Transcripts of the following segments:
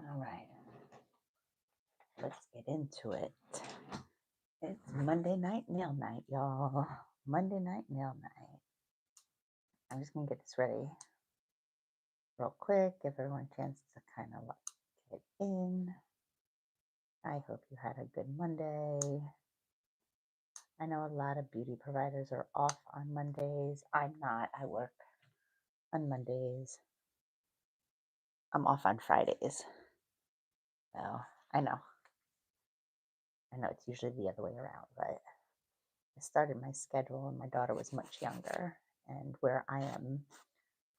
All right, let's get into it. It's Monday night nail night, y'all. Monday night nail night. I'm just gonna get this ready real quick, give everyone a chance to kind of get in. I hope you had a good Monday. I know a lot of beauty providers are off on Mondays. I'm not. I work on Mondays. I'm off on Fridays. So I know it's usually the other way around, but I started my schedule when my daughter was much younger, and where I am,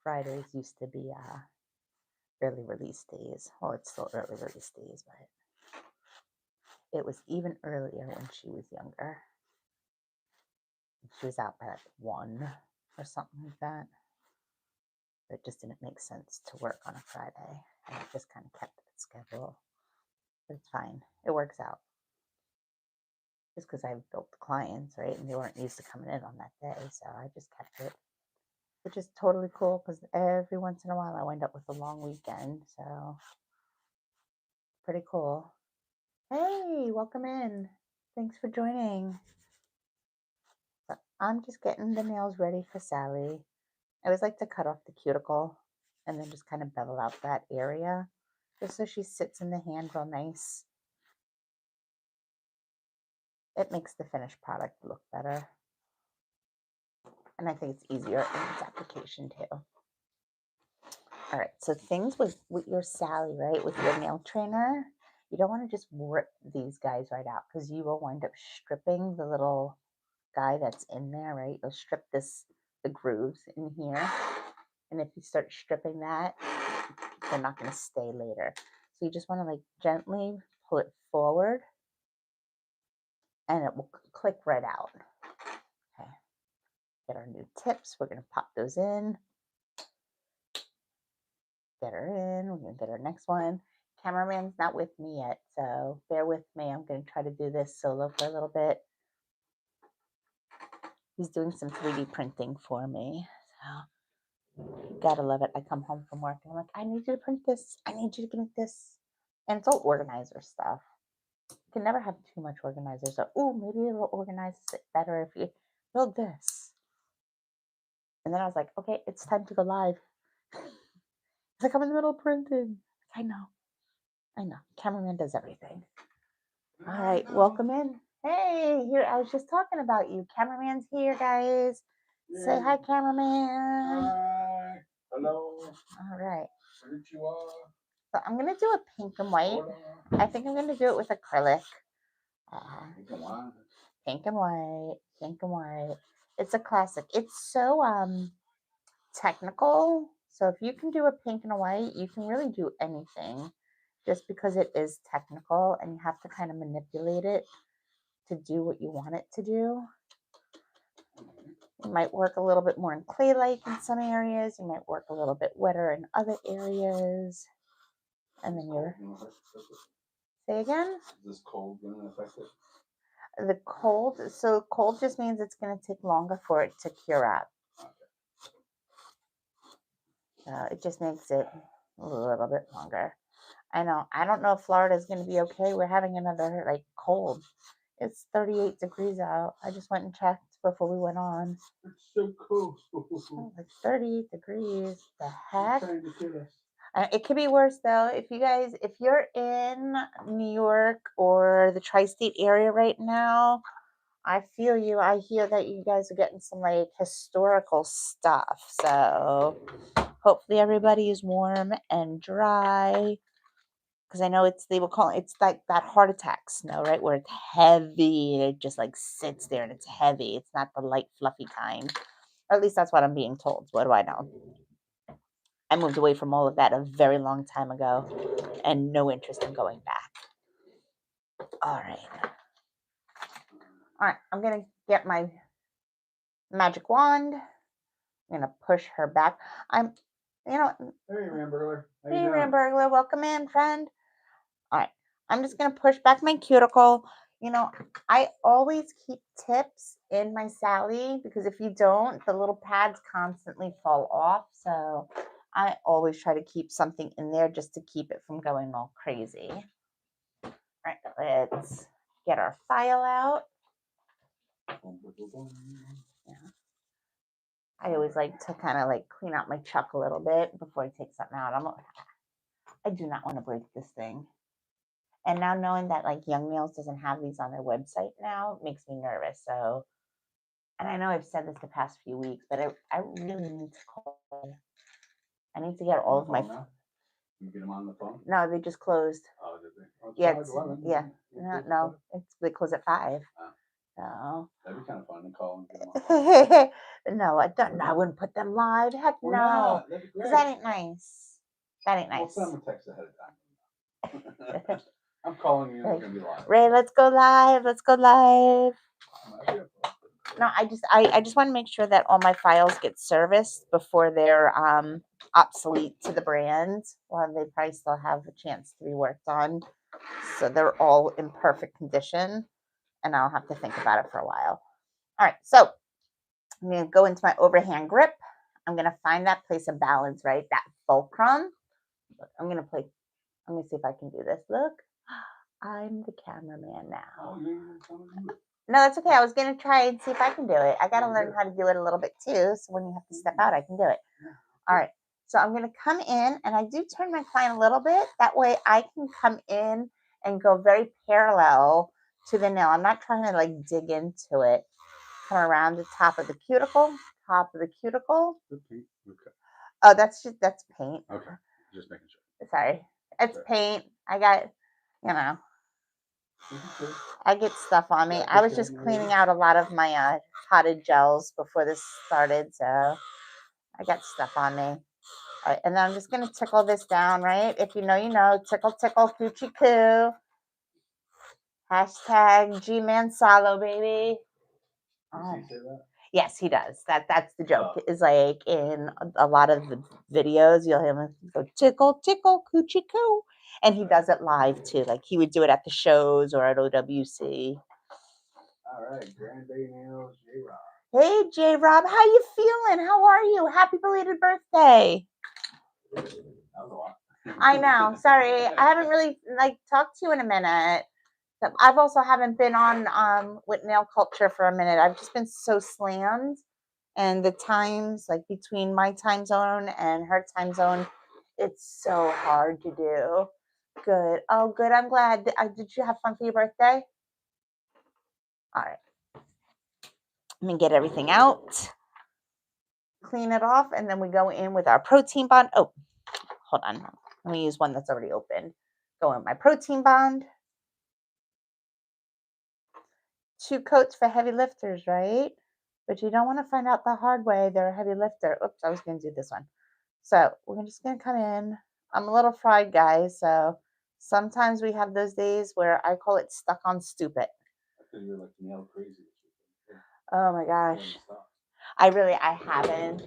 Fridays used to be early release days. Well, it's still early release days, but it was even earlier when she was younger. She was out by like 1 or something like that. It just didn't make sense to work on a Friday, and I just kind of kept that schedule. But it's fine. It works out. Just because I've built the clients, right, and they weren't used to coming in on that day, so I just kept it, which is totally cool because every once in a while I wind up with a long weekend, so pretty cool. Hey, welcome in. Thanks for joining. So I'm just getting the nails ready for Sally. I always like to cut off the cuticle and then just kind of bevel out that area just so she sits in the hand real nice. It makes the finished product look better. And I think it's easier in its application too. All right, so things with your Sally, right, with your nail trainer, you don't want to just rip these guys right out because you will wind up stripping the little guy that's in there, right? You'll strip the grooves in here. And if you start stripping that, they're not going to stay later. So you just want to like gently pull it forward and it will click right out. Okay. Get our new tips. We're going to pop those in. Get her in. We're going to get our next one. Cameraman's not with me yet, so bear with me. I'm going to try to do this solo for a little bit. He's doing some 3D printing for me. So you gotta love it. I come home from work and I'm like, I need you to print this. I need you to print this. And it's all organizer stuff. You can never have too much organizer. So, maybe it'll organize it better if you build this. And then I was like, okay, it's time to go live. It's like I'm in the middle of printing. I know. Cameraman does everything. All right, welcome in. Hey, here, I was just talking about you. Cameraman's here, guys. Yeah. Say hi, cameraman. Hi. Hello. All right. Konnichiwa. So I'm going to do a pink and white. I think I'm going to do it with acrylic. Pink and white. It's a classic. It's so technical. So if you can do a pink and a white, you can really do anything just because it is technical and you have to kind of manipulate it to do what you want it to do. You might work a little bit more in clay-like in some areas. You might work a little bit wetter in other areas. And then you're... Say again? Is this cold going to affect it? The cold, so cold just means it's going to take longer for it to cure up. So it just makes it a little bit longer. I know. I don't know if Florida is going to be okay. We're having another cold. It's 38 degrees out. I just went and checked before we went on. It's so cold. Like 38 degrees. The heck? It could be worse though. If you're in New York or the tri-state area right now, I feel you. I hear that you guys are getting some historical stuff. So hopefully everybody is warm and dry. Because I know it's like that heart attack snow, right? Where it's heavy. It just sits there and it's heavy. It's not the light, fluffy kind. Or at least that's what I'm being told. What do I know? I moved away from all of that a very long time ago and no interest in going back. All right. I'm going to get my magic wand. I'm going to push her back. Hey, Ramburglar. Hey, Ramburglar. Welcome in, friend. All right. I'm just going to push back my cuticle. I always keep tips in my Sally because if you don't, the little pads constantly fall off. So I always try to keep something in there just to keep it from going all crazy. All right, let's get our file out. Yeah. I always like to kind of like clean out my chuck a little bit before I take something out. I do not want to break this thing. And now knowing that like Young Nails doesn't have these on their website now makes me nervous. So, and I know I've said this the past few weeks, but I really need to call. I need to get all of my. You get them on the phone? No, they just closed. Oh, did they? Oh, Yeah, yeah. No, they close at 5. Oh. No. That'd be kind of fun to call and get them on. No, I don't. I wouldn't put them live. Heck no, because that ain't nice. That ain't nice. Well, send them a text ahead of time. I'm calling you. It's gonna be live. Ray, let's go live. Let's go live. No, I just want to make sure that all my files get serviced before they're obsolete to the brand. Well, they probably still have a chance to be worked on, so they're all in perfect condition, and I'll have to think about it for a while. All right, so I'm gonna go into my overhand grip. I'm gonna find that place of balance, right? That fulcrum. I'm gonna see if I can do this. Look, I'm the cameraman now. No, that's okay. I was going to try and see if I can do it. I got to learn how to do it a little bit too. So when you have to step out, I can do it. All right. So I'm going to come in, and I do turn my client a little bit. That way I can come in and go very parallel to the nail. I'm not trying to like dig into it. Come around the top of the cuticle, Okay. Oh, that's paint. Okay. Just making sure. Sorry. It's paint. I got, I get stuff on me. I was just cleaning out a lot of my potted gels before this started, so I got stuff on me. All right, and then I'm just going to tickle this down, right? If you know, you know. Tickle, tickle, coochie coo. Hashtag G-Man Solo, baby. Does he say that? Yes, he does. That's the joke. Is like in a lot of the videos, you'll hear him go tickle, tickle, coochie coo. And he does it live too. Like he would do it at the shows or at OWC. All right, Grande Nails, J-Rob. Hey, J-Rob, how you feeling? How are you? Happy belated birthday. That was a lot. I know. Sorry. I haven't really talked to you in a minute. I've also haven't been on with nail culture for a minute. I've just been so slammed, and the times like between my time zone and her time zone, it's so hard to do. Good. Oh, good. I'm glad. Did you have fun for your birthday? All right. Let me get everything out, clean it off, and then we go in with our protein bond. Oh, hold on. Let me use one that's already opened. Go in my protein bond. 2 coats for heavy lifters, right? But you don't want to find out the hard way they're a heavy lifter. Oops, I was going to do this one. So we're just going to come in. I'm a little fried, guys. So sometimes we have those days where I call it stuck on stupid. I think you're like nail crazy. Oh my gosh. I haven't.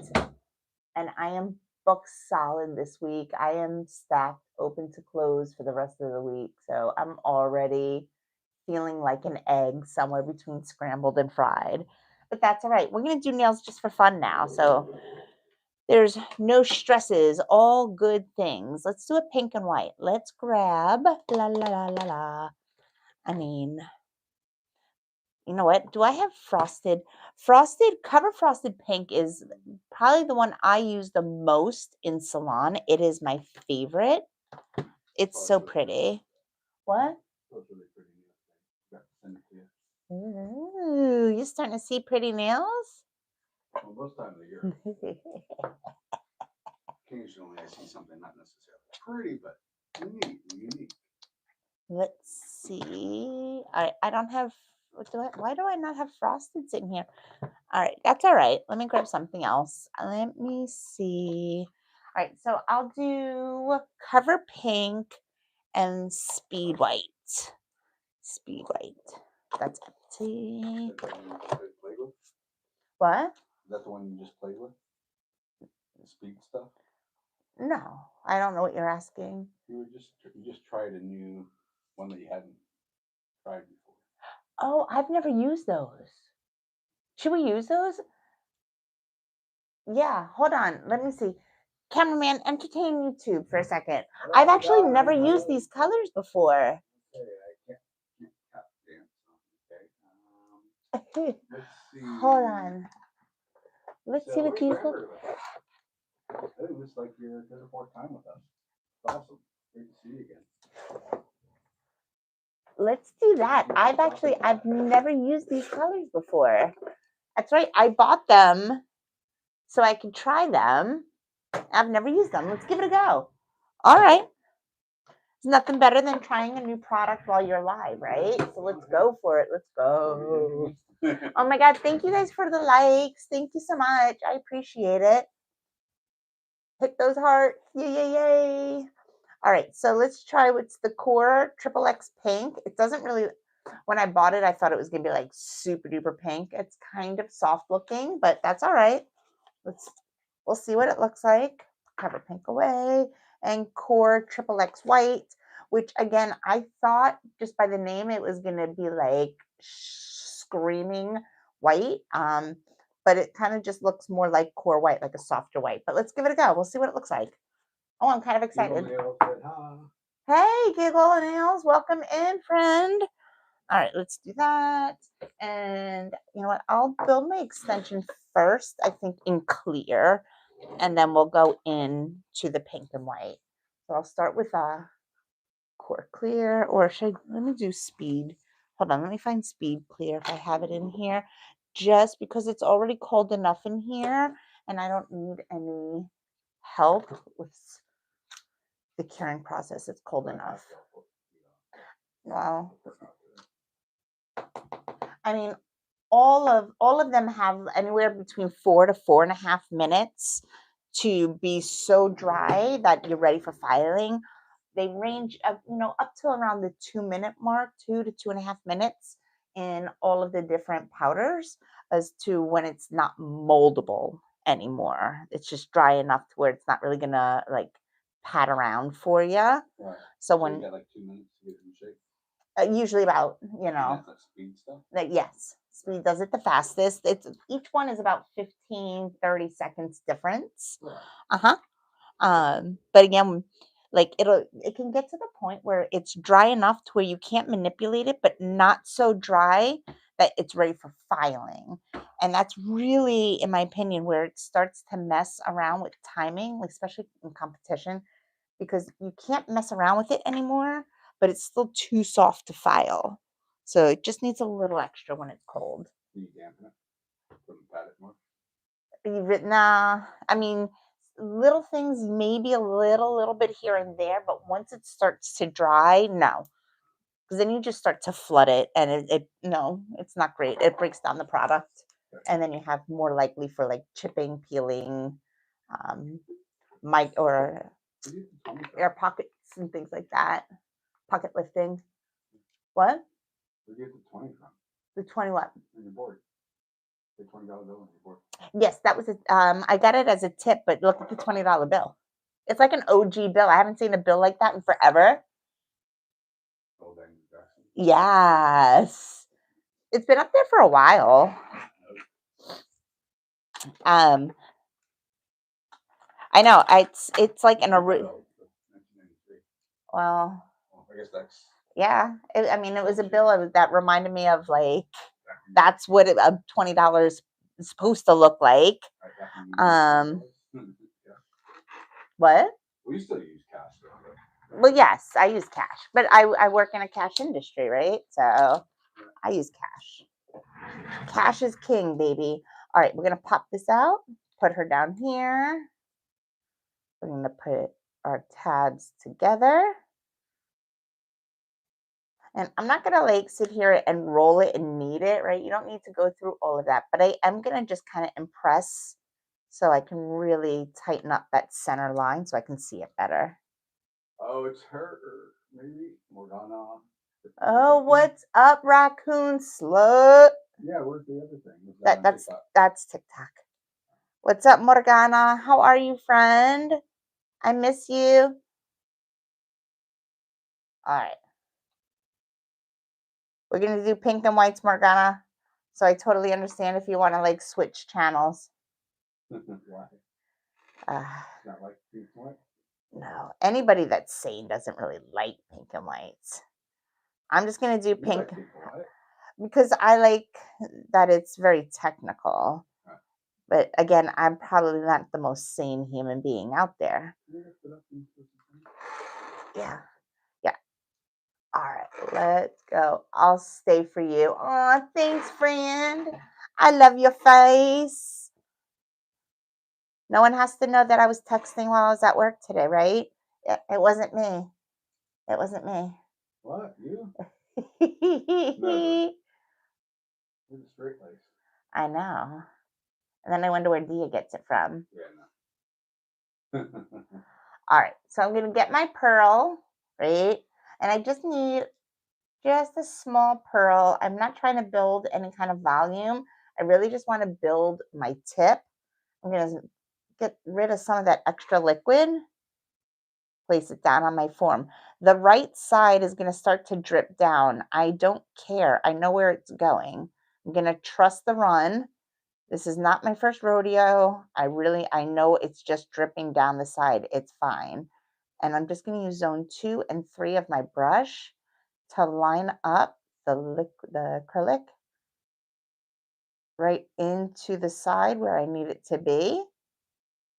And I am booked solid this week. I am stacked open to close for the rest of the week. So I'm already feeling like an egg somewhere between scrambled and fried. But that's all right. We're going to do nails just for fun now. So there's no stresses, all good things. Let's do it pink and white. Let's grab, la, la, la, la, la. I mean, you know what? Do I have frosted? Cover frosted pink is probably the one I use the most in salon. It is my favorite. It's so pretty. What? Ooh, you're starting to see pretty nails? Well, most time of the year. Occasionally I see something not necessarily pretty, but unique. Let's see. I don't have, why do I not have frosteds in here? All right, that's all right. Let me grab something else. Let me see. All right, so I'll do cover pink and speed white. Speed white. That's empty. What? Is that the one you just played with? The speed stuff? No, I don't know what you're asking. You just tried a new one that you hadn't tried before. Oh, I've never used those. Should we use those? Yeah, hold on. Let me see. Cameraman, entertain YouTube for a second. I've actually never used these colors before. Hold on. Let's see what these look. It looks like you're good at more time with us. It's awesome. Great to see you again. Let's do that. I've never used these colors before. That's right. I bought them so I could try them. I've never used them. Let's give it a go. All right. There's nothing better than trying a new product while you're live, right? So let's go for it. Let's go. Oh my God. Thank you guys for the likes. Thank you so much. I appreciate it. Hit those hearts. Yay, yay, yay. All right. So let's try what's the core XXX pink. It doesn't really, when I bought it, I thought it was going to be like super duper pink. It's kind of soft looking, but that's all right. We'll see what it looks like. Cover pink away. And core XXX white, which again, I thought just by the name it was going to be like screaming white. But it kind of just looks more like core white, like a softer white. But let's give it a go. We'll see what it looks like. Oh, I'm kind of excited. Hey, Giggle Nails, welcome in, friend. All right, let's do that. And you know what? I'll build my extension first, I think in clear, and then we'll go into the pink and white. So I'll start with a core clear, or let me do speed. Hold on, let me find speed clear if I have it in here, just because it's already cold enough in here and I don't need any help with the curing process. It's cold enough. Wow. I mean, all of them have anywhere between 4 to 4.5 minutes to be so dry that you're ready for filing. They range up, up to around the 2-minute mark, 2 to 2.5 minutes in all of the different powders as to when it's not moldable anymore. It's just dry enough to where it's not really gonna like pat around for you. Right. So when you got like 2 minutes to get it in shape. Usually about, That's speed stuff. Yes, speed does it the fastest. Each one is about 15-30 seconds difference. Right. But again, like it can get to the point where it's dry enough to where you can't manipulate it, but not so dry that it's ready for filing. And that's really, in my opinion, where it starts to mess around with timing, especially in competition, because you can't mess around with it anymore, but it's still too soft to file. So it just needs a little extra when it's cold. Can you dampen it? Pat it more? Nah, I mean, little things, maybe a little bit here and there, but once it starts to dry, no. Because then you just start to flood it, and no, it's not great. It breaks down the product, and then you have more likely for like chipping, peeling, or air pockets and things like that. Pocket lifting. What? Where do you get the 20 from? The 20 what? On your board. The $20 bill on your board. Yes, that was it. I got it as a tip, but look at the $20 bill. It's like an OG bill. I haven't seen a bill like that in forever. Oh, then yes. It's been up there for a while. I know. It's like an original. Well, I guess that's. Yeah. It was a bill that reminded me of like, that's what a $20 is supposed to look like. What? We still use cash. Well, yes, I use cash, but I work in a cash industry, right? So I use cash. Cash is king, baby. All right, we're going to pop this out, put her down here. We're going to put our tabs together. And I'm not going to like sit here and roll it and knead it, right? You don't need to go through all of that, but I am going to just kind of impress so I can really tighten up that center line so I can see it better. Oh, it's her, maybe Morgana. Oh, what's up, raccoon slut? Yeah, where's the other thing? That's TikTok. What's up, Morgana? How are you, friend? I miss you. All right. We're going to do pink and whites, Morgana. So I totally understand if you want to like switch channels. Why? Not like pink and white? No, anybody that's sane doesn't really like pink and whites. I'm just gonna do You pink like pink and white? because I like that it's very technical. Right. But again, I'm probably not the most sane human being out there. Can you lift it up and put some Yeah. Yeah. All right, let's go. I'll stay for you. Aw, thanks, friend. I love your face. No one has to know that I was texting while I was at work today, right? It wasn't me. It wasn't me. What? You? I You're the straight lace. know. And then I wonder where Dia gets it from. Yeah, no. All right, so I'm gonna get my pearl, right? And I just need just a small pearl. I'm not trying to build any kind of volume. I really just want to build my tip. I'm gonna get rid of some of that extra liquid, place it down on my form. The right side is gonna start to drip down. I don't care. I know where it's going. I'm gonna trust the run. This is not my first rodeo. I know it's just dripping down the side. It's fine. And I'm just going to use zone 2 and 3 of my brush to line up the acrylic right into the side where I need it to be.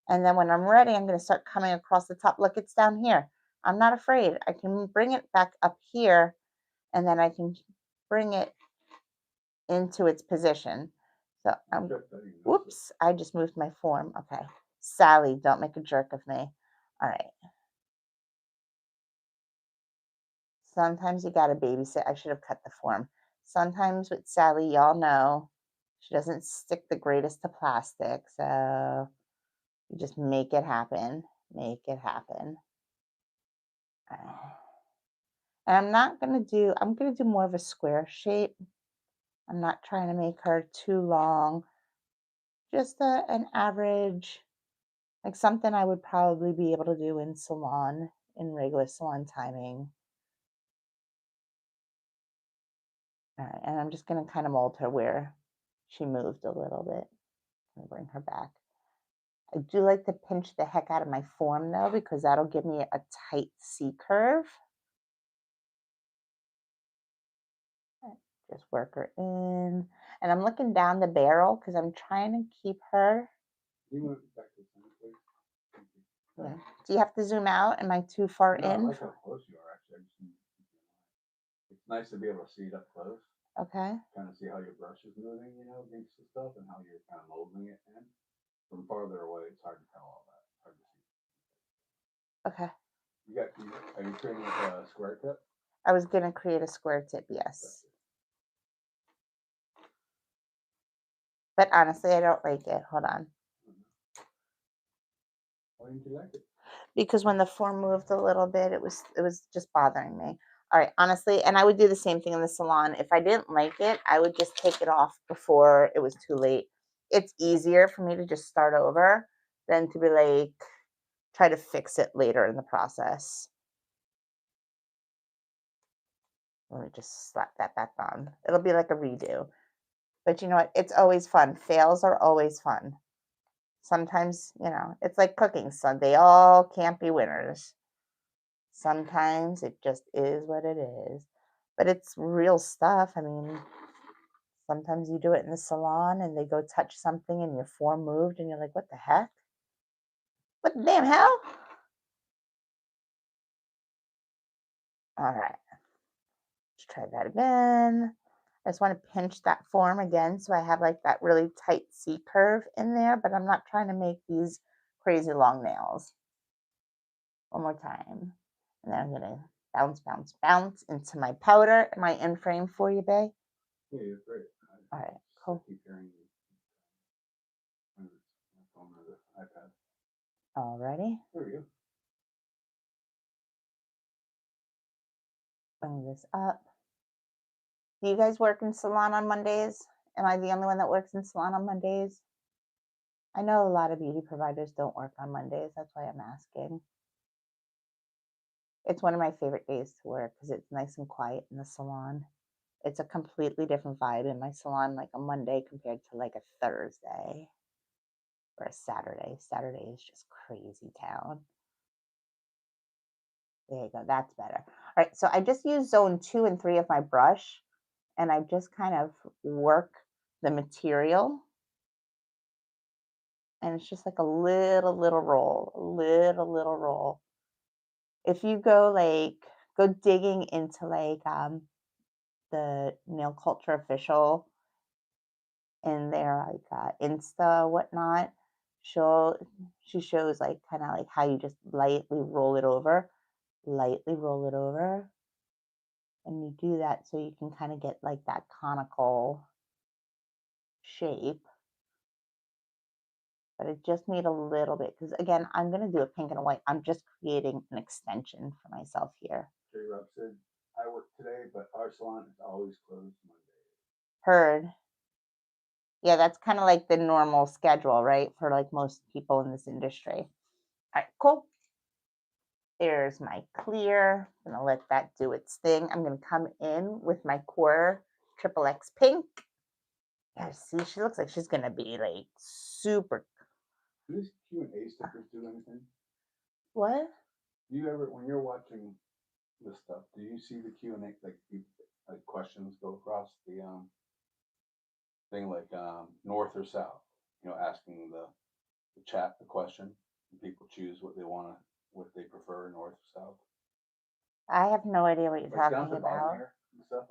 And then when I'm ready, I'm going to start coming across the top. Look, it's down here. I'm not afraid. I can bring it back up here and then I can bring it into its position. So I'm whoops, I just moved my form. Okay. Sally, don't make a jerk of me. All right. Sometimes you got to babysit. I should have cut the form. Sometimes with Sally, y'all know, she doesn't stick the greatest to plastic. So you just make it happen. Make it happen. All right. And I'm going to do more of a square shape. I'm not trying to make her too long. Just an average, like something I would probably be able to do in salon, in regular salon timing. All right, and I'm just going to kind of mold her where she moved a little bit and bring her back. I do like to pinch the heck out of my form though, because that'll give me a tight C curve. Just work her in. And I'm looking down the barrel because I'm trying to keep her. You move it back to the center, please. Thank you. Yeah. Do you have to zoom out? Am I too far No, I in? like how close you are, actually. I just need to keep you in line. It's nice to be able to see it up close, Okay. kind of see how your brush is moving, against the stuff and how you're kind of molding it in. From farther away, it's hard to tell all that. It's hard to see. Okay. Are you creating a square tip? I was going to create a square tip, yes. But honestly, I don't like it. Hold on. Why didn't you like it? Because when the form moved a little bit, it was just bothering me. All right, honestly, and I would do the same thing in the salon. If I didn't like it, I would just take it off before it was too late. It's easier for me to just start over than to be like try to fix it later in the process. Let me just slap that back on. It'll be like a redo. But you know what? It's always fun. Fails are always fun. Sometimes, it's like cooking. So they all can't be winners. Sometimes it just is what it is. But it's real stuff. I mean, sometimes you do it in the salon and they go touch something and your form moved and you're like, what the heck? What the damn hell? All right. Let's try that again. I just want to pinch that form again so I have like that really tight C curve in there, but I'm not trying to make these crazy long nails. One more time. And then I'm going to bounce, bounce, bounce into my powder. Am I in frame for you, babe? Yeah, you're great. All right, cool. I keep hearing you. My phone or the iPad. Alrighty. There we go. Bring this up. Do you guys work in salon on Mondays? Am I the only one that works in salon on Mondays? I know a lot of beauty providers don't work on Mondays. That's why I'm asking. It's one of my favorite days to work because it's nice and quiet in the salon. It's a completely different vibe in my salon, like a Monday compared to like a Thursday. or a Saturday. Saturday is just crazy town. There you go. That's better. All right. So I just use zone 2 and 3 of my brush, and I just kind of work the material. And it's just like a little roll, a little roll. If you go digging into the Nail Culture Official in their Insta whatnot, she'll she shows like kind of like how you just lightly roll it over, and you do that so you can kind of get like that conical shape. But I just need a little bit because again, I'm gonna do a pink and a white. I'm just creating an extension for myself here. J Rob said, I work today, but our salon is always closed Monday. Heard. Yeah, that's kind of like the normal schedule, right? For like most people in this industry. All right, cool. There's my clear. I'm gonna let that do its thing. I'm gonna come in with my core triple X pink. Yeah, see, she looks like she's gonna be like super. Do these Q&A stickers do anything? What? Do you ever, when you're watching this stuff, do you see the Q&A, like questions go across the thing, like north or south? You know, asking the chat the question, and people choose what they want to, what they prefer, north or south. I have no idea what you're Like down at talking the bottom about. here and stuff,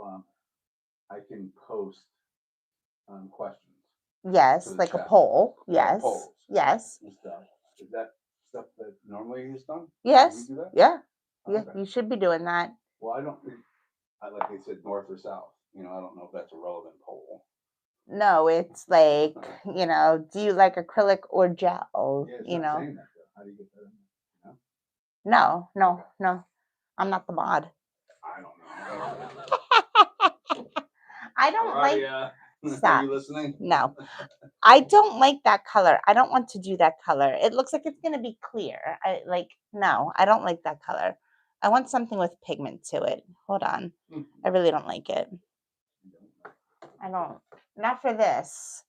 I can post questions Yes, to the like a chat. poll. Yeah, Yes. polls Yes. and stuff. Is that stuff that normally is done? Do Yes. you do that? Yeah. Oh, Yeah. okay. You should be doing that. Well, I don't think, like they said, north or south. You know, I don't know if that's a relevant poll. No, it's like, do you like acrylic or gel? Yeah, it's You not know? saying that though. How do you get that in there? You No, know? no, Okay. no. I'm not the mod. I don't know. I don't like. Are Stop. you listening? No. I don't like that color. I don't want to do that color. It looks like it's gonna be clear. No, I don't like that color. I want something with pigment to it. Hold on. I really don't like it. I don't. Not for this.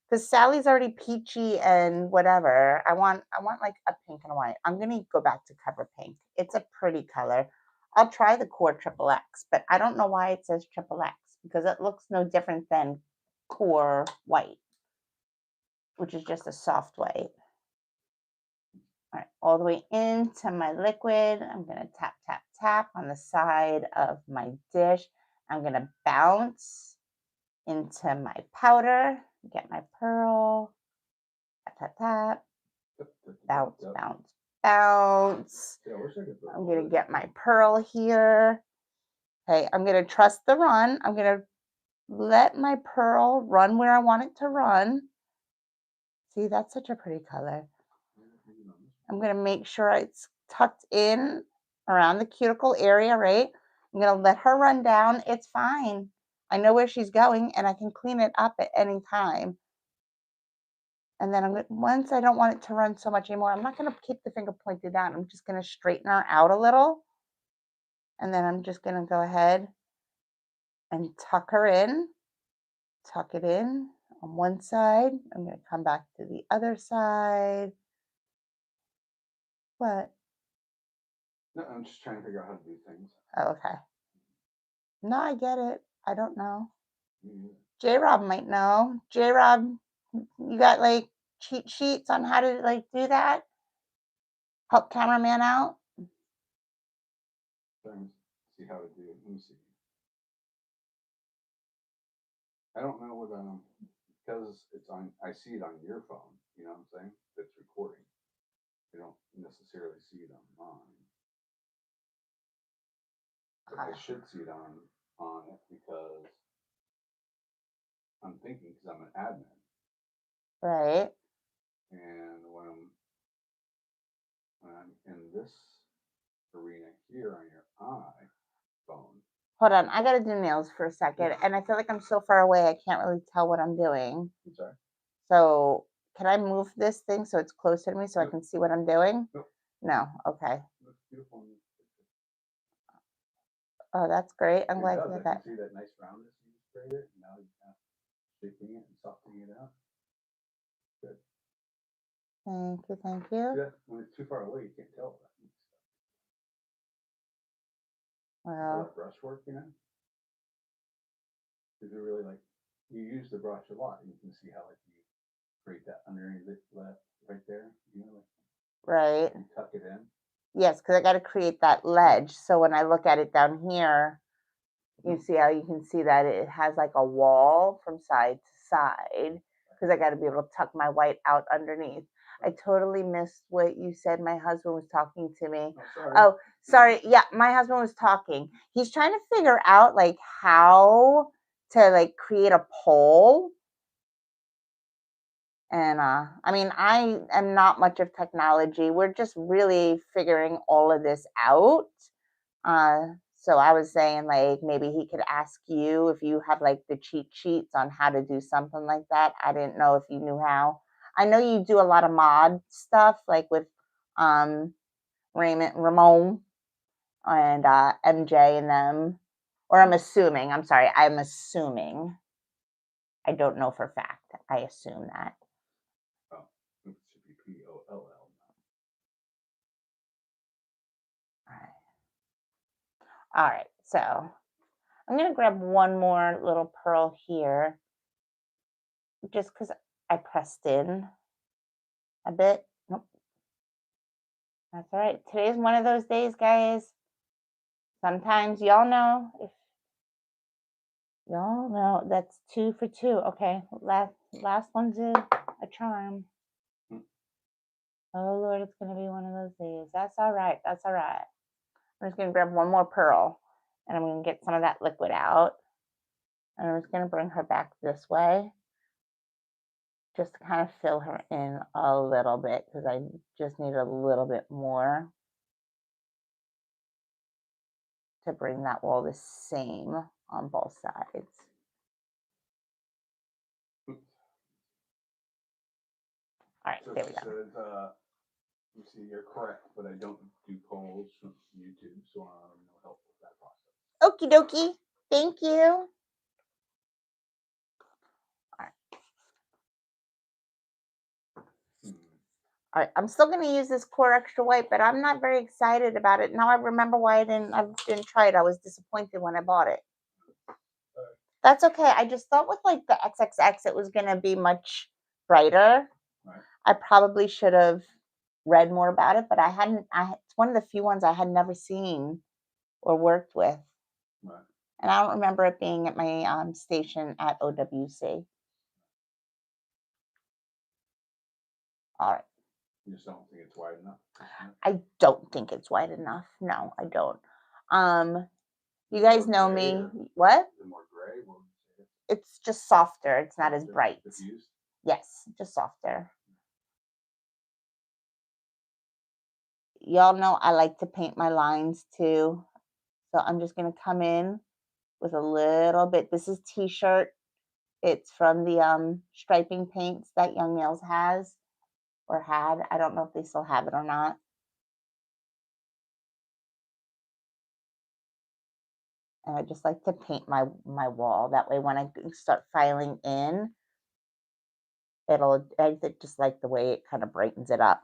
Because Sally's already peachy and whatever. I want like a pink and a white. I'm gonna go back to cover pink. It's a pretty color. I'll try the core triple X, but I don't know why it says triple X because it looks no different than core white, which is just a soft white. All right, all the way into my liquid. I'm gonna tap, tap, tap on the side of my dish. I'm gonna bounce into my powder, get my pearl, tap, tap, tap, bounce, bounce, bounce. Yeah, I wish I could I'm gonna get my pearl here. Okay, I'm gonna trust the run. I'm gonna let my pearl run where I want it to run. See, that's such a pretty color. I'm gonna make sure it's tucked in around the cuticle area, right? I'm gonna let her run down. It's fine. I know where she's going and I can clean it up at any time. And then once I don't want it to run so much anymore, I'm not gonna keep the finger pointed down. I'm just gonna straighten her out a little. And then I'm just gonna go ahead and tuck her in, tuck it in on one side. I'm gonna come back to the other side. What? No, I'm just trying to figure out how to do things. Oh, okay. No, I get it. I don't know. J Rob might know. J Rob, you got like cheat sheets on how to like do that? Help cameraman out? Trying to see how to do it. Let me see. I don't know what because it's on. I see it on your phone. You know what I'm saying? It's recording. You don't necessarily see it on mine. But I should see it on it because I'm thinking because I'm an admin. Right. And when I'm in this arena here on your iPhone. Hold on, I gotta do nails for a second, and I feel like I'm so far away I can't really tell what I'm doing. I'm sorry. So can I move this thing so it's closer to me so I can see what I'm doing? Nope. No. Okay. Looks beautiful. Oh, that's great. I'm glad to to hear I that. can see that nice roundness you sprayed it. And now you're kind of shaping it and softening it out. Good. Thank you, thank See you. that? When it's too far away, you can't tell that. All Well, that brush work, you know? Because it really like, you use the brush a lot. You can see how like you create that underneath it left right there. You know, right. you tuck it in. Yes, because I got to create that ledge. So when I look at it down here, you see how you can see that it has like a wall from side to side because I got to be able to tuck my white out underneath. I totally missed what you said. My husband was talking to me. Oh, sorry. Oh, sorry. Yeah, my husband was talking. He's trying to figure out like how to like create a poll. And I mean, I am not much of technology. We're just really figuring all of this out. So I was saying like maybe he could ask you if you have like the cheat sheets on how to do something like that. I didn't know if you knew how. I know you do a lot of mod stuff like with um Ramon and MJ and them. Or I'm assuming, I'm sorry, I'm assuming. I don't know for fact. I assume that. Oh, it should be POLL. All right, so I'm going to grab one more little pearl here just because I pressed in a bit. Nope. That's all right. Today's one of those days, guys. Sometimes y'all know if y'all know that's 2 for 2. Okay, last one's a charm. Oh Lord, it's gonna be one of those days. That's all right. That's all right. I'm just gonna grab one more pearl, and I'm gonna get some of that liquid out. And I'm just gonna bring her back this way, just to kind of fill her in a little bit because I just need a little bit more to bring that wall the same on both sides. All right, So there we she go. says, you see, you're correct, but I don't do polls from YouTube, so I'm no help with that process. Okie dokie. Thank you. All right, I'm still going to use this core extra white, but I'm not very excited about it. Now I remember why I didn't try it. I was disappointed when I bought it. That's okay. I just thought with like the XXX, it was going to be much brighter. Right. I probably should have read more about it, but it's one of the few ones I had never seen or worked with. Right. And I don't remember it being at my station at OWC. All right. You just don't think it's wide enough? I don't think it's wide enough. No, I don't. You guys know me. What? Is it more gray? It's just softer. It's not as bright. Diffused? Yes, just softer. Y'all know I like to paint my lines too. So I'm just going to come in with a little bit. This is T-shirt. It's from the striping paints that Young Nails has or had. I don't know if they still have it or not. And I just like to paint my wall. That way when I start filing in, I just like the way it kind of brightens it up.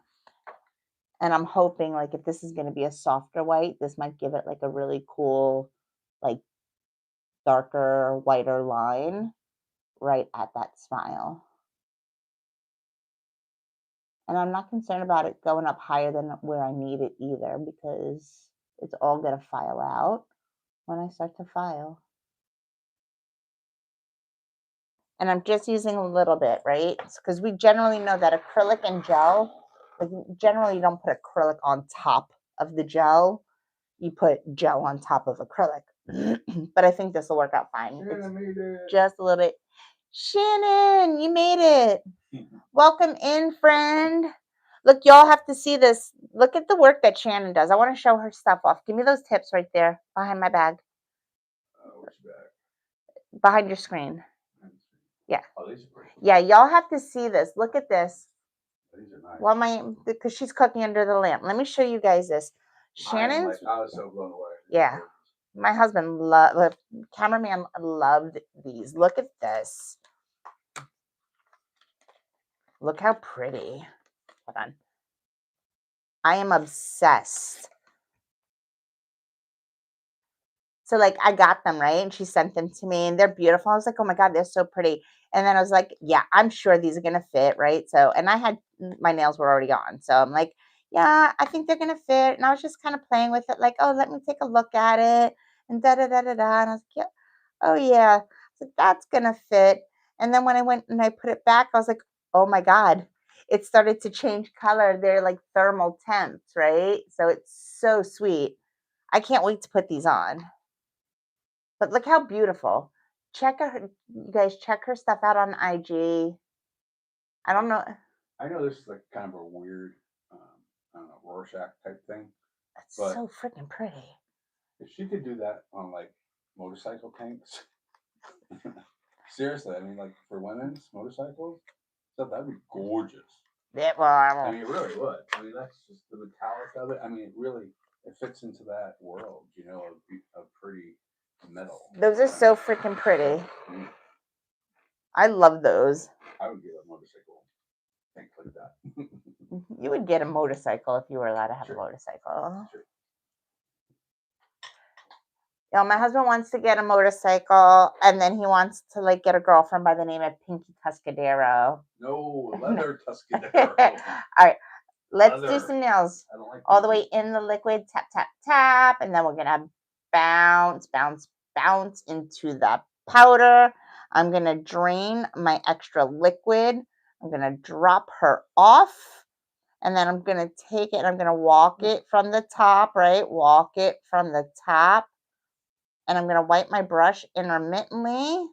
And I'm hoping like if this is going to be a softer white, this might give it like a really cool, like darker, whiter line right at that smile. And I'm not concerned about it going up higher than where I need it either because it's all going to file out when I start to file. And I'm just using a little bit, right? Because we generally know that acrylic and gel, like generally you don't put acrylic on top of the gel. You put gel on top of acrylic. But I think this will work out fine. It's just a little bit. Shannon, you made it. Welcome in, friend. Look, y'all have to see this. Look at the work that Shannon does. I want to show her stuff off. Give me those tips right there behind my bag. Which bag? Behind your screen. Yeah. Oh, these are pretty. Yeah, y'all have to see this. Look at this. These are nice. Well, because she's cooking under the lamp. Let me show you guys this. Shannon's. I was so blown away. Yeah. My husband cameraman loved these. Look at this. Look how pretty. Hold on. I am obsessed. So like I got them, right? And she sent them to me and they're beautiful. I was like, oh my God, they're so pretty. And then I was like, yeah, I'm sure these are gonna fit, right? So and I had my nails were already on. So I'm like, yeah, I think they're gonna fit. And I was just kind of playing with it, like, oh, let me take a look at it. And da da da da da. And I was like, yeah, oh yeah. So that's gonna fit. And then when I went and I put it back, I was like, oh my God, it started to change color. They're like thermal temps, right? So it's so sweet. I can't wait to put these on. But look how beautiful. Check her, you guys check her stuff out on IG. I don't know. I know this is like kind of a weird, I don't know, Rorschach type thing, It's but so freaking pretty. if she could do that on like motorcycle tanks, seriously, I mean, like for women's motorcycles, stuff that'd be gorgeous. Yeah, well, I I won't. mean, it really would. I mean, that's just the metallic of it. I mean, it really it fits into that world, you know, of pretty metal. Those are so freaking pretty. Mm. I love those. I would get a motorcycle tank like that. You would get a motorcycle if you were allowed to have Sure. a motorcycle. Sure. You know, my husband wants to get a motorcycle, and then he wants to like get a girlfriend by the name of Pinky Tuscadero. No, leather Tuscadero. All right, let's do Leather. some nails. I don't like All the way pinky. in the liquid, tap, tap, tap, and then we're gonna bounce, bounce, bounce into the powder. I'm gonna drain my extra liquid. I'm gonna drop her off, and then I'm gonna take it and I'm gonna walk it from the top, right? Walk it from the top, and I'm gonna wipe my brush intermittently.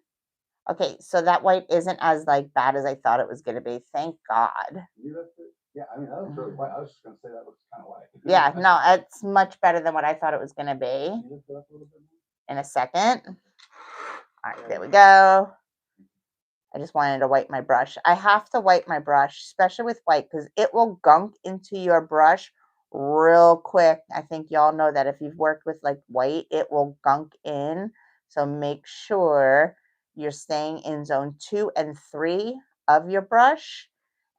Okay, so that wipe isn't as like bad as I thought it was gonna be. Thank God. You left it? Yeah, I mean that looks really white. I was just gonna say that looks kind of white. Yeah, no, it's much better than what I thought it was gonna be. Can you lift it up a little bit more? In a second. All right, there we go. I just wanted to wipe my brush. I have to wipe my brush, especially with white, because it will gunk into your brush real quick. I think y'all know that if you've worked with like white, it will gunk in. So make sure you're staying in zone 2 and 3 of your brush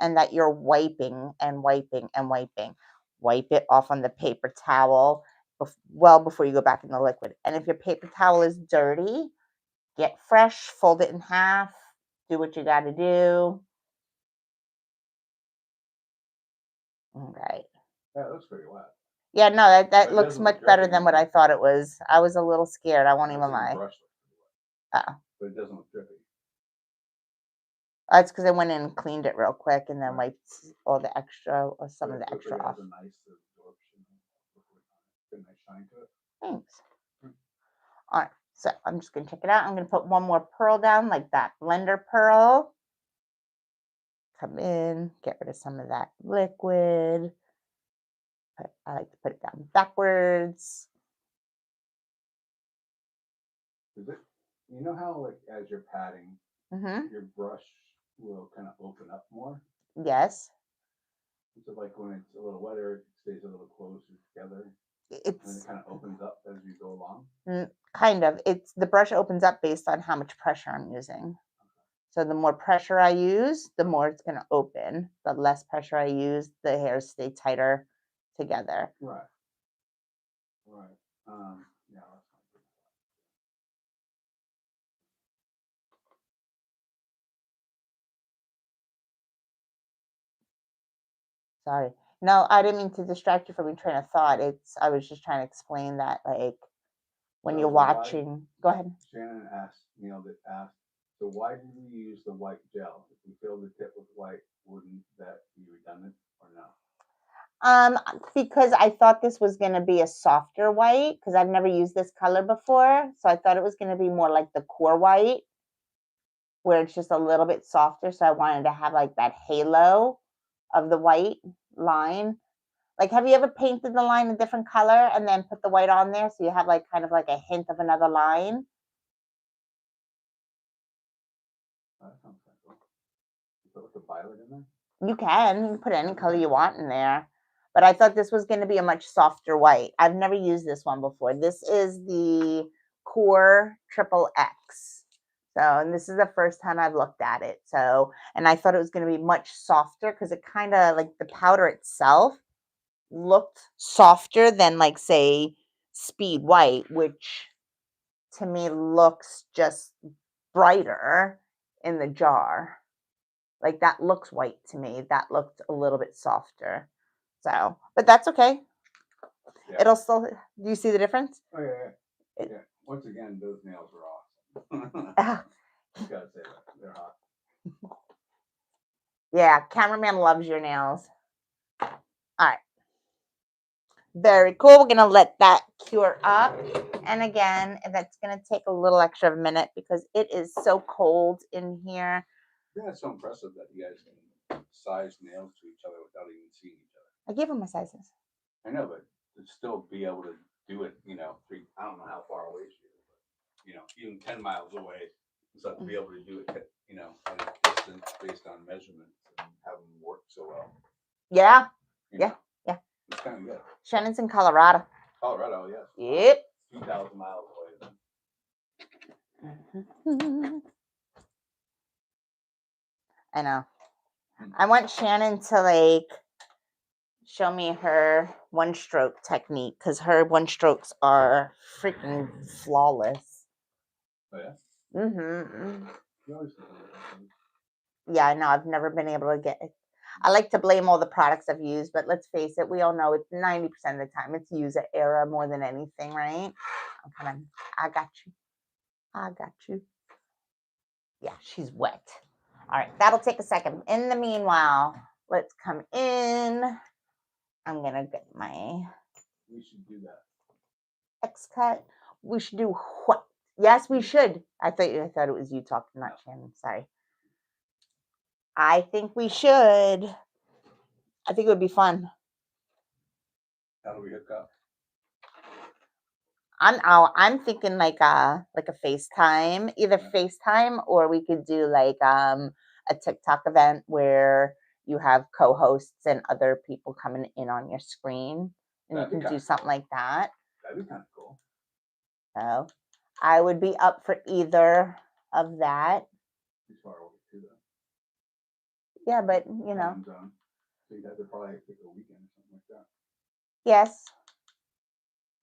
and that you're wiping and wiping and wiping. Wipe it off on the paper towel well before you go back in the liquid. And if your paper towel is dirty, get fresh, fold it in half, do what you got to do. All right. Yeah, it looks pretty wet. Yeah, no, that But it looks doesn't much look better drippy than what I either. thought it was. I was a little scared. I won't I even said your lie. brush looks pretty wet, Uh-oh. but it doesn't look drippy. That's because I went in and cleaned it real quick and then Right. wiped all the extra or some But of the it looks extra like it off. has a nice absorption, a nice shine to it. Thanks. Hmm. All right, so I'm just going to check it out. I'm going to put one more pearl down, like that blender pearl. Come in, get rid of some of that liquid. I like to put it down backwards. Is it? You know how like as you're patting, Mm-hmm. your brush will kind of open up more. Yes. So like when it's a little wetter, it stays a little closer together, and it It's kind of opens up as you go along. kind of. It's the brush opens up based on how much pressure I'm using. So the more pressure I use, the more it's going to open. The less pressure I use, the hairs stay tighter together. Right. Right. Yeah. That's not good. Sorry. No, I didn't mean to distract you from your train of thought. I was just trying to explain that like when you're So why watching, go ahead. Shannon asked Neil that asked, so why did we use the white gel? If we filled the tip with white, wouldn't that be redundant or no? Because I thought this was going to be a softer white because I've never used this color before. So I thought it was going to be more like the core white where it's just a little bit softer. So I wanted to have like that halo of the white line. Like, have you ever painted the line a different color and then put the white on there so you have like kind of like a hint of another line? Oh, that sounds kind of cool. You put like a violet in there? You can put any color you want in there. But I thought this was going to be a much softer white. I've never used this one before. This is the Core Triple X. So, and this is the first time I've looked at it. So, and I thought it was going to be much softer because it kind of like the powder itself looked softer than like say Speed White, which to me looks just brighter in the jar. Like that looks white to me. That looked a little bit softer. So, but that's okay. Yeah. It'll still. Do you see the difference? Oh yeah. It- Yeah. Once again, those nails are awesome. Ah, You gotta say that they're hot. yeah, cameraman loves your nails. All right. Very cool. We're gonna let that cure up. And again, that's gonna take a little extra of a minute because it is so cold in here. Yeah, it's so impressive that you guys can size nails to each other without even seeing each other. I gave him my sizes. I know, but to still be able to do it, you know, I don't know how far away she is, but you know, even 10 miles away, so to be able to do it, you know, in a distance based on measurements and have them work so well. Yeah. You Yeah. know, Yeah. it's kind of good. Shannon's in Colorado. Colorado, yes. Yep. 2,000 miles away. I know. I want Shannon to like show me her one stroke technique because her one strokes are freaking flawless. Oh yeah. Mm-hmm. You always do that. Yeah, I know. I've never been able to get it. I like to blame all the products I've used, but let's face it, we all know it's 90% of the time it's user error more than anything, right? I'm kind of, I got you. I got you. Yeah, she's wet. All right, that'll take a second. In the meanwhile, let's come in. I'm going to get my We should do that. X cut. We should do what? Yes, we should. I thought it was you talking, not Shannon. Sorry. I think we should. I think it would be fun. How do we hook up? I'm thinking like a FaceTime, either Yeah. FaceTime or we could do like a TikTok event where you have co-hosts and other people coming in on your screen, and That'd you be can do kinda something cool. like that. That'd be kind of cool. So I would be up for either of that. Too far away too, though. Yeah, but you know, Time zone. So you'd have to probably pick a weekend or something like that. yes,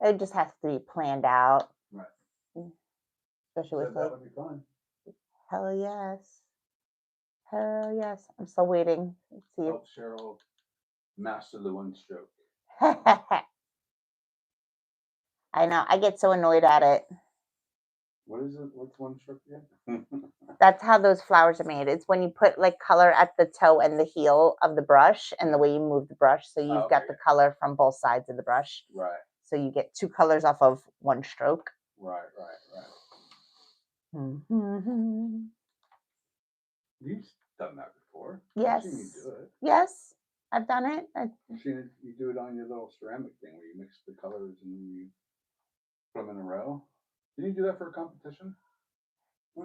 it just has to be planned out, Right. especially with That like, would be fun. hell yes. Hell yes. I'm still waiting. Let's see. Help Cheryl master the one stroke. I know. I get so annoyed at it. What is it? What's one stroke again? That's how those flowers are made. It's when you put like color at the toe and the heel of the brush and the way you move the brush. So you've got the color from both sides of the brush. Right. So you get two colors off of one stroke. Right. You've done that before. Yes. I've seen you do it. Yes. I've done it. I've seen it. You do it on your little ceramic thing where you mix the colors and you put them in a row. Did you do that for a competition?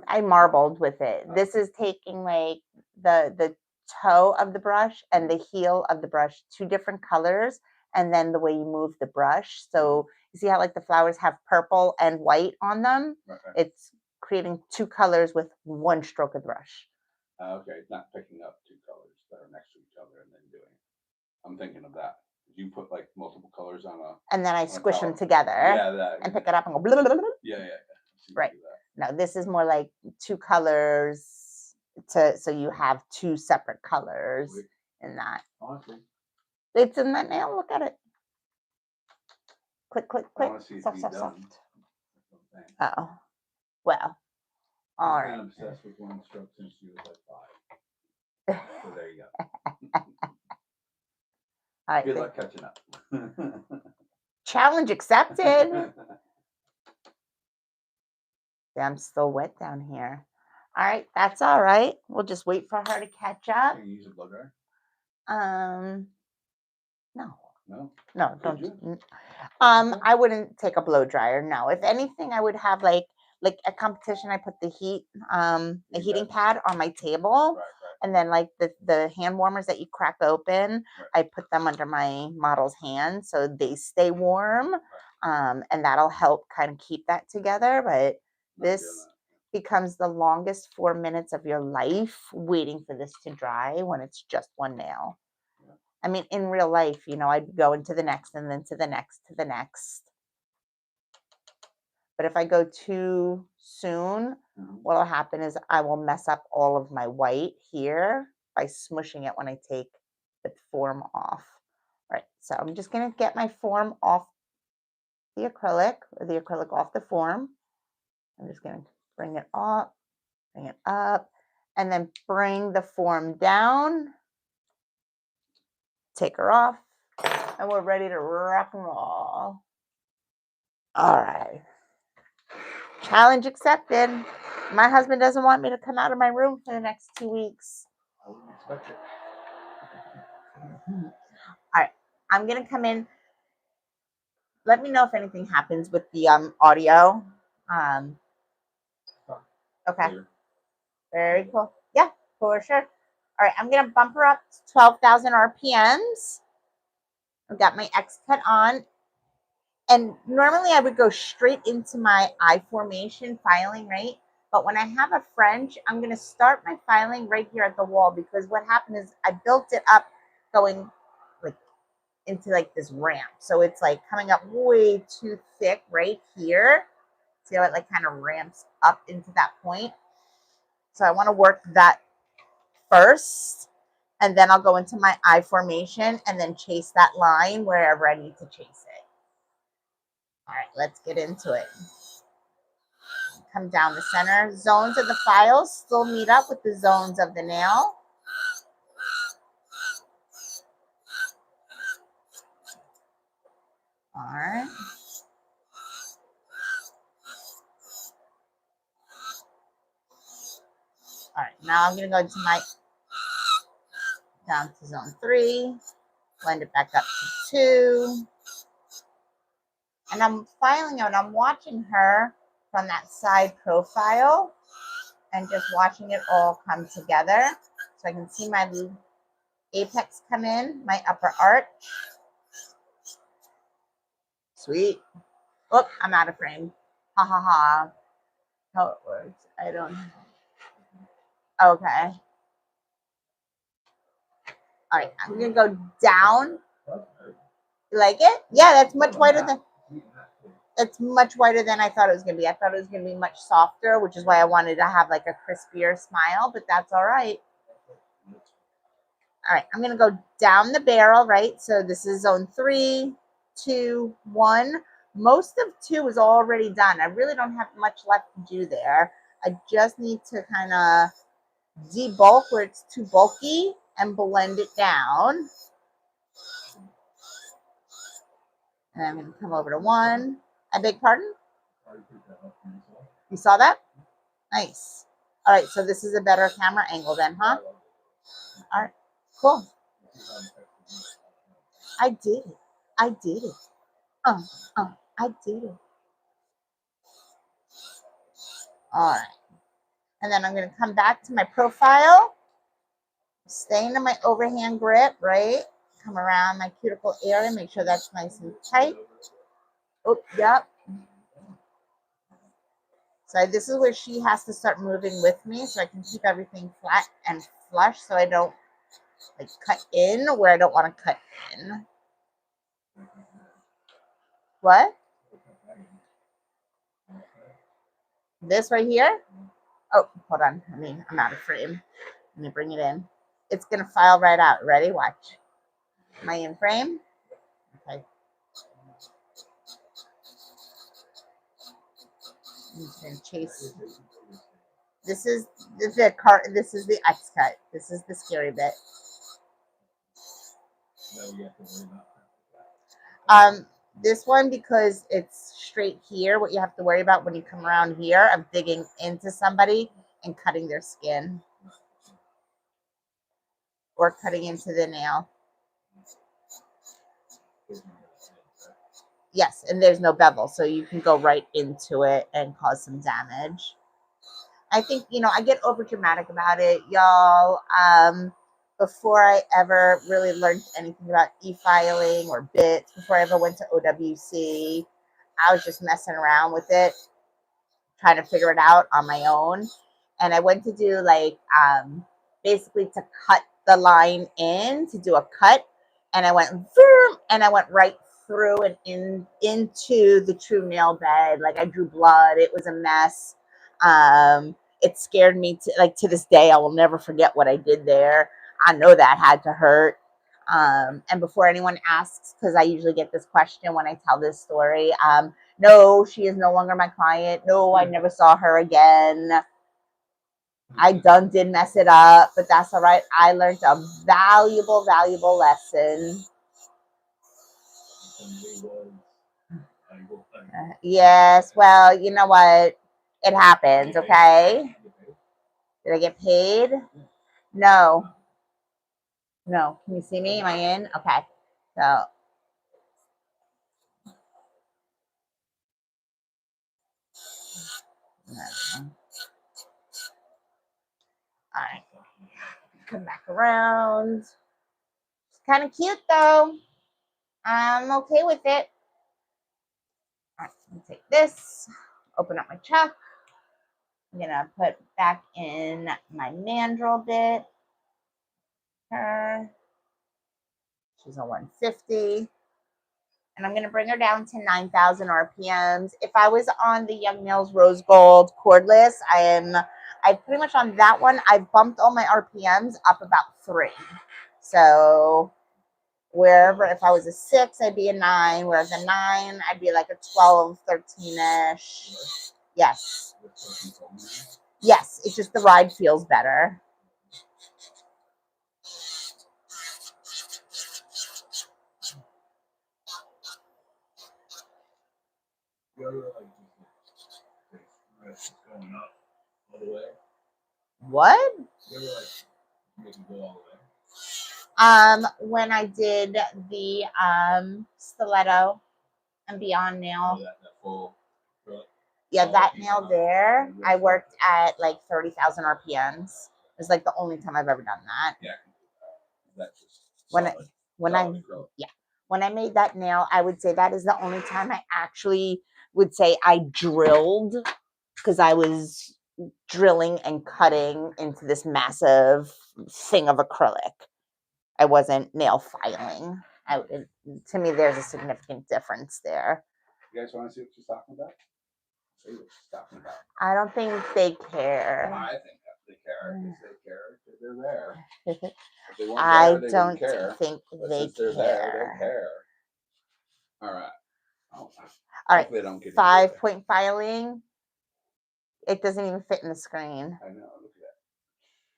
I marbled with it. This is taking like the toe of the brush and the heel of the brush, two different colors, and then the way you move the brush. So you see how like the flowers have purple and white on them? Right. It's creating two colors with one stroke of the brush. Okay, it's not picking up two colors that are next to each other and then doing it. I'm thinking of that. You put like multiple colors on a. And then I squish them together. Yeah, that. And pick it up and go. Blah, blah, blah, blah. Yeah. Right. No, this is more like two colors so you have two separate colors in that. Honestly. It's in that nail. Look at it. Click, click, click. Soft. Oh. Well. All right. I've been obsessed with one stroke since she was like 5. So there you go. All right. Good luck catching up. Challenge accepted. I'm still wet down here. All right, that's all right. We'll just wait for her to catch up. Can you use a blow dryer? No, Could don't. you? I wouldn't take a blow dryer. No, if anything, I would have like a competition. I put the heating pad on my table, Right. and then like the hand warmers that you crack open, I put them under my model's hands so they stay warm. And that'll help kind of keep that together. But becomes the longest 4 minutes of your life waiting for this to dry when it's just one nail. I mean, in real life, you know, I'd go into the next and then to the next to the next. But if I go too soon, what'll happen is I will mess up all of my white here by smushing it when I take the form off. All right, so I'm just gonna get my form off the acrylic, or the acrylic off the form. I'm just gonna bring it up, and then bring the form down, take her off, and we're ready to rock and roll. All right. Challenge accepted. My husband doesn't want me to come out of my room for the next 2 weeks. I wouldn't expect it. All right. I'm going to come in. Let me know if anything happens with the audio. Okay. Clear. Very cool. Yeah, for sure. All right. I'm going to bump her up to 12,000 RPMs. I've got my X cut on. And normally I would go straight into my I formation filing, right? But when I have a French, I'm going to start my filing right here at the wall, because what happened is I built it up going like into like this ramp. So it's like coming up way too thick right here. See how it like kind of ramps up into that point? So I want to work that first, and then I'll go into my I formation and then chase that line wherever I need to chase it. All right, let's get into it. Come down the center. Zones of the files still meet up with the zones of the nail. All right. All right, now I'm going to go into my, down to zone 3, blend it back up to 2. And I'm filing out, I'm watching her from that side profile and just watching it all come together. So I can see my apex come in, my upper arch. Sweet. Oh, I'm out of frame. Ha ha ha. How it works, I don't know. Okay. All right, I'm gonna go down. You like it? Yeah, that's much whiter than, it's much whiter than I thought it was gonna be. I thought it was gonna be much softer, which is why I wanted to have like a crispier smile, but that's all right. All right, I'm gonna go down the barrel, right? So this is zone 3, 2, 1. Most of 2 is already done. I really don't have much left to do there. I just need to kind of debulk where it's too bulky and blend it down. And I'm going to come over to 1. I beg pardon? You saw that? Nice. All right, so this is a better camera angle then, huh? All right, cool. I did it. I did it. I did it. All right. And then I'm going to come back to my profile, stay into my overhand grip, right? Come around my cuticle area, make sure that's nice and tight. Oh, yep. So this is where she has to start moving with me so I can keep everything flat and flush so I don't like cut in where I don't want to cut in. What? This right here? Oh, hold on. I'm out of frame. Let me bring it in. It's going to file right out. Ready? Watch. Am I in frame? Okay. I'm just going to chase. This is the cart. This is the X cut. This is the scary bit. This one, because it's straight here, what you have to worry about when you come around here of digging into somebody and cutting their skin or cutting into the nail. Yes, and there's no bevel, so you can go right into it and cause some damage. I think, I get over dramatic about it, y'all. Before I ever really learned anything about e-filing or bits, before I ever went to OWC, I was just messing around with it. trying to figure it out on my own. And I went to do like basically to cut the line in to do a cut, and I went vroom, and I went right through and into the true nail bed. Like I drew blood. It was a mess. It scared me to this day. I will never forget what I did there. I know that had to hurt. And before anyone asks, because I usually get this question when I tell this story, no, she is no longer my client. No, I never saw her again. I did mess it up, but that's all right. I learned a valuable lesson. Yes, well, you know what? It happens, okay? Did I get paid? No. No. Can you see me? Am I in? Okay. So, all right. Come back around. It's kind of cute, though. I'm okay with it. All right, let me take this, open up my chuck. I'm gonna put back in my mandrel bit. Her. She's a 150. And I'm gonna bring her down to 9,000 RPMs. If I was on the Young Nails Rose Gold cordless, I pretty much on that one, I bumped all my RPMs up about 3. So wherever, if I was a 6, I'd be a 9. Whereas a 9, I'd be like a 12, 13-ish. Yes. Yes, it's just the ride feels better. What? When I did the stiletto and beyond nail. Yeah, that nail there, I worked at like 30,000 RPMs. It's like the only time I've ever done that. When I made that nail, I would say that is the only time I actually would say I drilled, because I was drilling and cutting into this massive thing of acrylic. I wasn't nail filing. To me, there's a significant difference there. You guys want to see what she's talking about? See what she's talking about. I don't think they care. I think they care because they care because they're there. If they weren't I there, they don't wouldn't care. think But they since they're care. there, they care. All right. All right. They don't get 5-point filing. It doesn't even fit in the screen. I know. Look at that.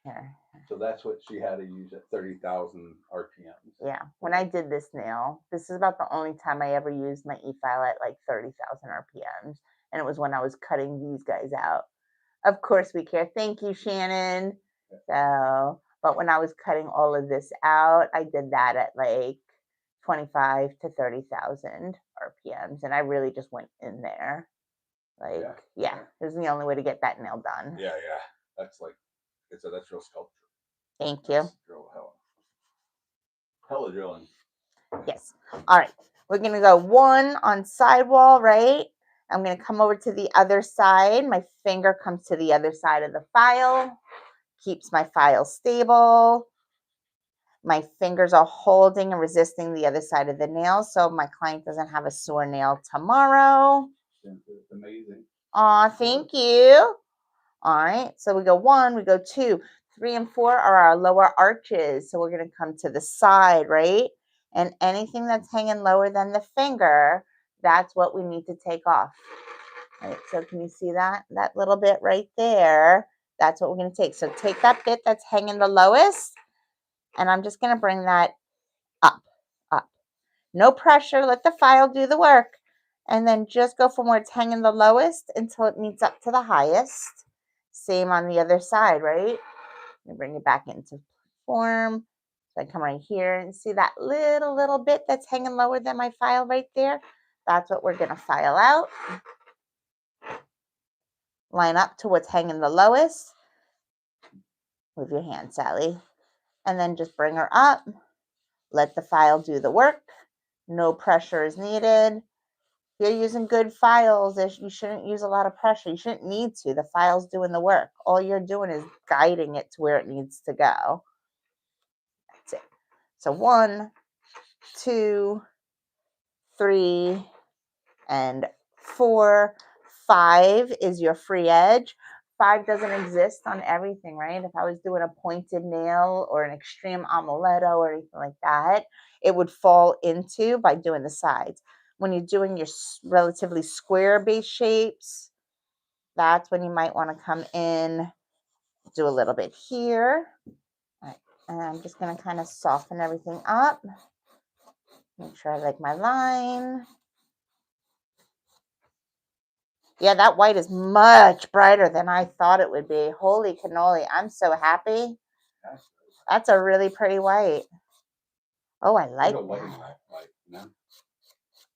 Here. So that's what she had to use at 30,000 RPMs. Yeah. When I did this nail, this is about the only time I ever used my e-file at like 30,000 RPMs. And it was when I was cutting these guys out. Of course we care. Thank you, Shannon. So, but when I was cutting all of this out, I did that at like 25 to 30,000 RPMs. And I really just went in there. Like, yeah, this is the only way to get that nail done. Yeah. That's like, that's real sculpture. Thank you. Hella drilling. Yes. All right. We're going to go 1 on sidewall, right? I'm going to come over to the other side. My finger comes to the other side of the file. Keeps my file stable. My fingers are holding and resisting the other side of the nail, so my client doesn't have a sore nail tomorrow. It's amazing. Aw, thank you. All right. So we go 1, we go 2. 3 and 4 are our lower arches. So we're going to come to the side, right? And anything that's hanging lower than the finger, that's what we need to take off. All right, so can you see that? That little bit right there, that's what we're going to take. So take that bit that's hanging the lowest, and I'm just going to bring that up. No pressure. Let the file do the work. And then just go from where it's hanging the lowest until it meets up to the highest. Same on the other side, right? Bring it back into form. So I come right here and see that little bit that's hanging lower than my file right there. That's what we're going to file out. Line up to what's hanging the lowest. Move your hand, Sally. And then just bring her up. Let the file do the work. No pressure is needed. If you're using good files, you shouldn't use a lot of pressure. You shouldn't need to. The file's doing the work. All you're doing is guiding it to where it needs to go. That's it. So 1, 2, 3, and 4. 5 is your free edge. 5 doesn't exist on everything, right? If I was doing a pointed nail or an extreme amuletto or anything like that, it would fall into by doing the sides. When you're doing your relatively square base shapes, that's when you might want to come in, do a little bit here. All right. And I'm just going to kind of soften everything up. Make sure I like my line. Yeah, that white is much brighter than I thought it would be. Holy cannoli. I'm so happy. That's a really pretty white. Oh, I like that. White, you know?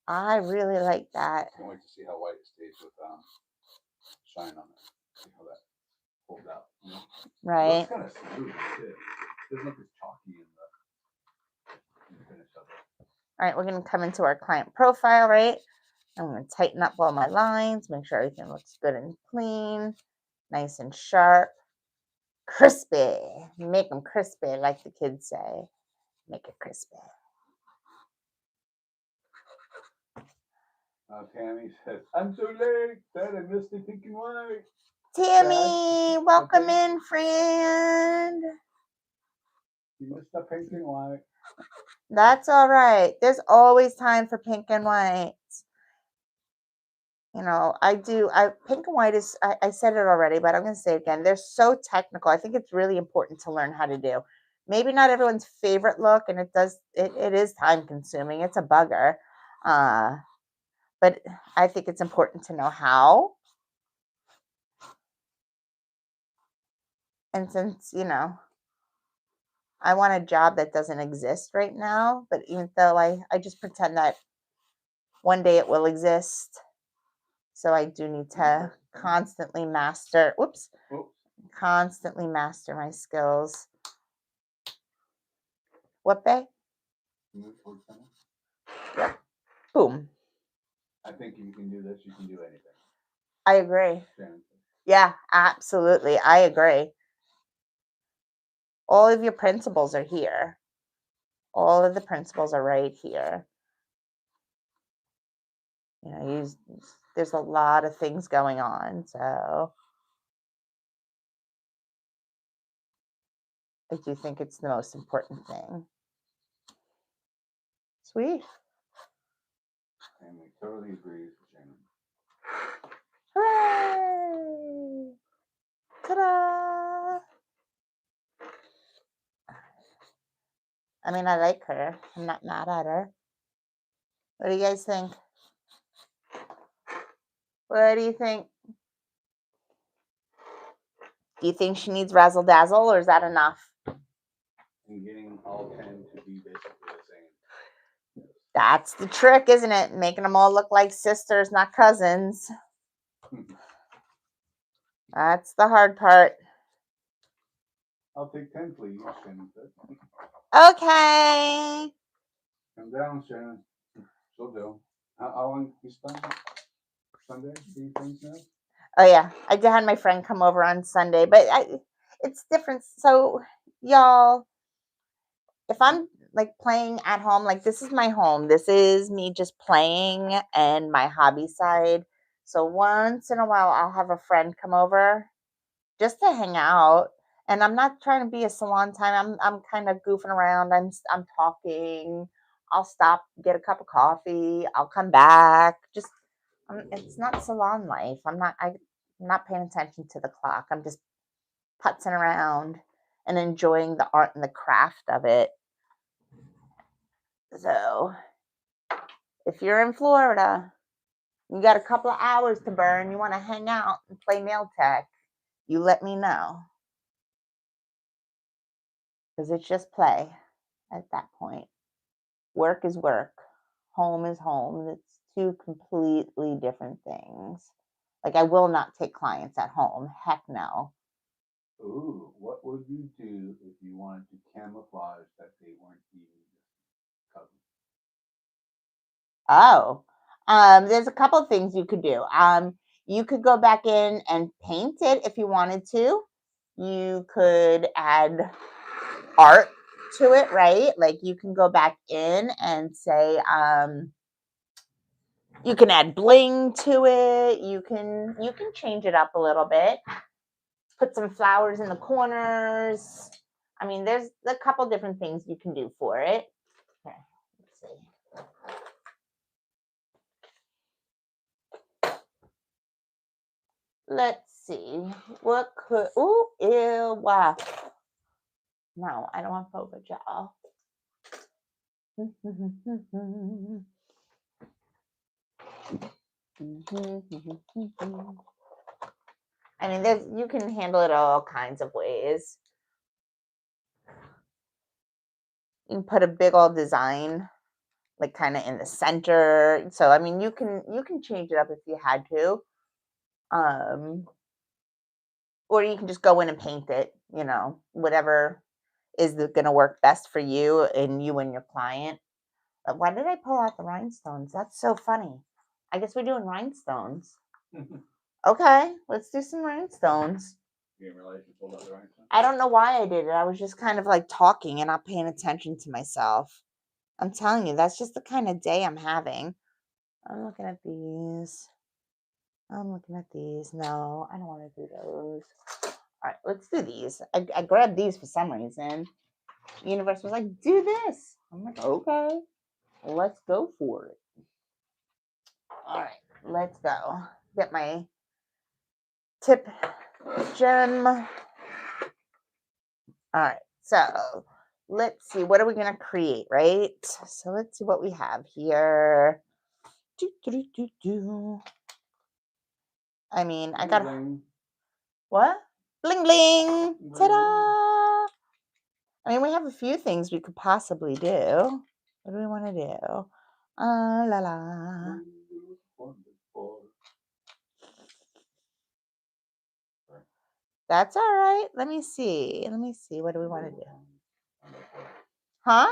I really like that. Can't wait to see how white it stays with shine on it. See how that pulls out. You know? Right. It's kind of smooth too. It doesn't look as chalky in the finish of it. All right, we're going to come into our client profile, right? I'm going to tighten up all my lines, make sure everything looks good and clean, nice and sharp, crispy. Make them crispy, like the kids say. Make it crispy. Tammy says, I'm so late. Dad, I missed the pink and white. Tammy, welcome in, friend. You missed the pink and white. That's all right. There's always time for pink and white. You know, pink and white is, I said it already, but I'm going to say it again. They're so technical. I think it's really important to learn how to do. Maybe not everyone's favorite look, and it is time consuming. It's a bugger. But I think it's important to know how. And since, I want a job that doesn't exist right now, but even though I just pretend that one day it will exist. So I do need to constantly master my skills. What, babe? Yep. Boom. I think if you can do this, you can do anything. I agree. Yeah, absolutely. I agree. All of your principles are here. All of the principles are right here. There's a lot of things going on, so I do think it's the most important thing. Sweet. And we totally agree with Shannon. Hooray! Ta-da! I mean, I like her. I'm not mad at her. What do you guys think? What do you think? Do you think she needs razzle dazzle, or is that enough? And getting all 10 to be basically the same. That's the trick, isn't it? Making them all look like sisters, not cousins. That's the hard part. I'll take 10, please, Shannon said. Okay. Come down, Shannon. She'll do. How long you spend Sunday? Do you think now? Oh yeah, I did have my friend come over on Sunday, but it's different. So y'all, if I'm like playing at home, like this is my home. This is me just playing and my hobby side. So once in a while, I'll have a friend come over just to hang out. And I'm not trying to be a salon time. I'm kind of goofing around. I'm talking. I'll stop, get a cup of coffee. I'll come back. Just it's not salon life. I'm not paying attention to the clock. I'm just putzing around and enjoying the art and the craft of it. So if you're in Florida, you got a couple of hours to burn, you want to hang out and play nail tech, you let me know. Because it's just play at that point. Work is work. Home is home. It's two completely different things. Like I will not take clients at home. Heck no. Ooh, what would you do if you wanted to camouflage that they weren't even cousins? Oh, There's a couple things you could do. You could go back in and paint it if you wanted to. You could add art to it, right? Like you can go back in and say, you can add bling to it. You can change it up a little bit. Put some flowers in the corners. I mean, there's a couple different things you can do for it. Okay, let's see. Let's see. What could, ooh, ew, wow. No, I don't want faux gel. I mean, you can handle it all kinds of ways. You can put a big old design, like kind of in the center. So I mean, you can change it up if you had to, or you can just go in and paint it. You know, whatever is going to work best for you and your client. Why did I pull out the rhinestones? That's so funny. I guess we're doing rhinestones. Okay, let's do some rhinestones. You didn't realize you pulled out the rhinestones? I don't know why I did it. I was just kind of like talking and not paying attention to myself. I'm telling you, that's just the kind of day I'm having. I'm looking at these. No, I don't want to do those. All right, let's do these. I grabbed these for some reason. The universe was like, do this. I'm like, okay, let's go for it. All right, let's go. Get my tip gem. All right, so let's see. What are we going to create, right? So let's see what we have here. I mean, I got what? Bling bling. Ta-da! I mean, we have a few things we could possibly do. What do we want to do? La la. That's all right. Let me see. What do we want to do? Huh?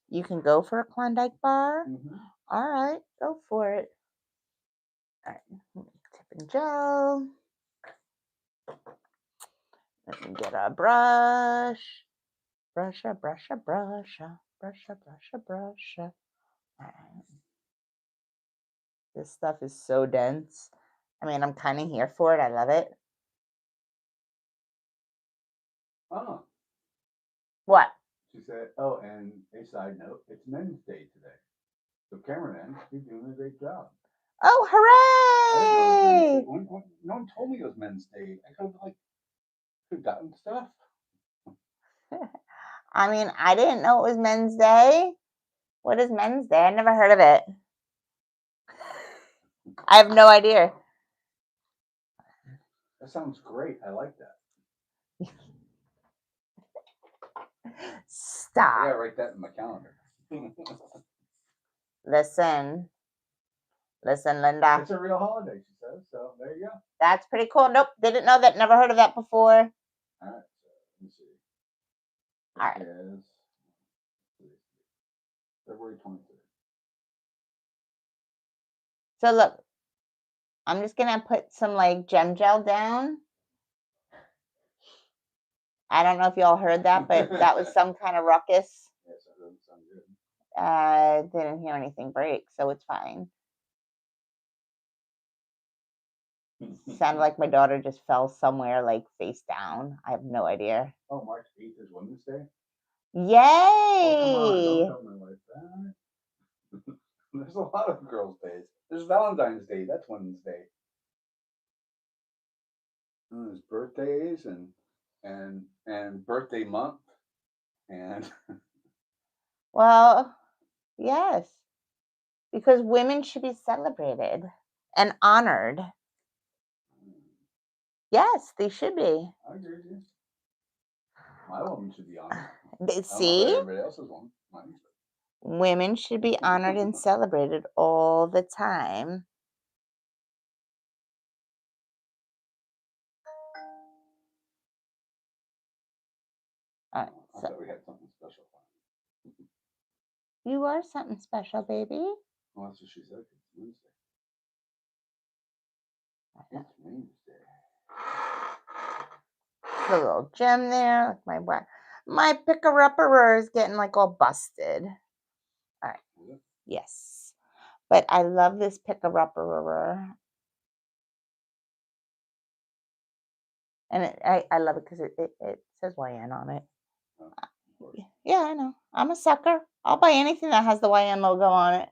You can go for a Klondike bar? Mm-hmm. All right. Go for it. All right. Tip and gel. Let me get a brush. Brusha. All right. This stuff is so dense. I mean, I'm kind of here for it. I love it. Oh. What? She said, oh, and a side note, it's Men's Day today. So cameraman, you're doing a great job. Oh, hooray! No one told me it was Men's Day. I could have gotten stuff. I mean, I didn't know it was Men's Day. What is Men's Day? I never heard of it. I have no idea. That sounds great. I like that. Stop. I gotta write that in my calendar. Listen, Linda. It's a real holiday, she says. So there you go. That's pretty cool. Nope, didn't know that. Never heard of that before. All right, so let me see. All right. Is February 23rd. So look, I'm just gonna put some like gem gel down. I don't know if y'all heard that, but that was some kind of ruckus. Yes, that doesn't sound good. Didn't hear anything break, so it's fine. Sounded like my daughter just fell somewhere like face down. I have no idea. Oh, March 8th is Women's Day? Yay! Oh, come on, don't tell my wife that. There's a lot of girls' days. There's Valentine's Day. That's Women's Day. And there's birthdays and birthday month and well, yes, because women should be celebrated and honored. Yes, they should be. I agree with you. My woman should be honored. See? Everybody else's one. Mine. Women should be honored and celebrated all the time. All right, I thought we had something special. You are something special, baby. Well, that's what she said. It's Wednesday. It's Wednesday. The little gem there. Like my picker-upper is getting like all busted. All right. Is it? Yes. But I love this picker-upper. And I love it because it says YN on it. Oh, of course. Yeah, I know. I'm a sucker. I'll buy anything that has the YN logo on it.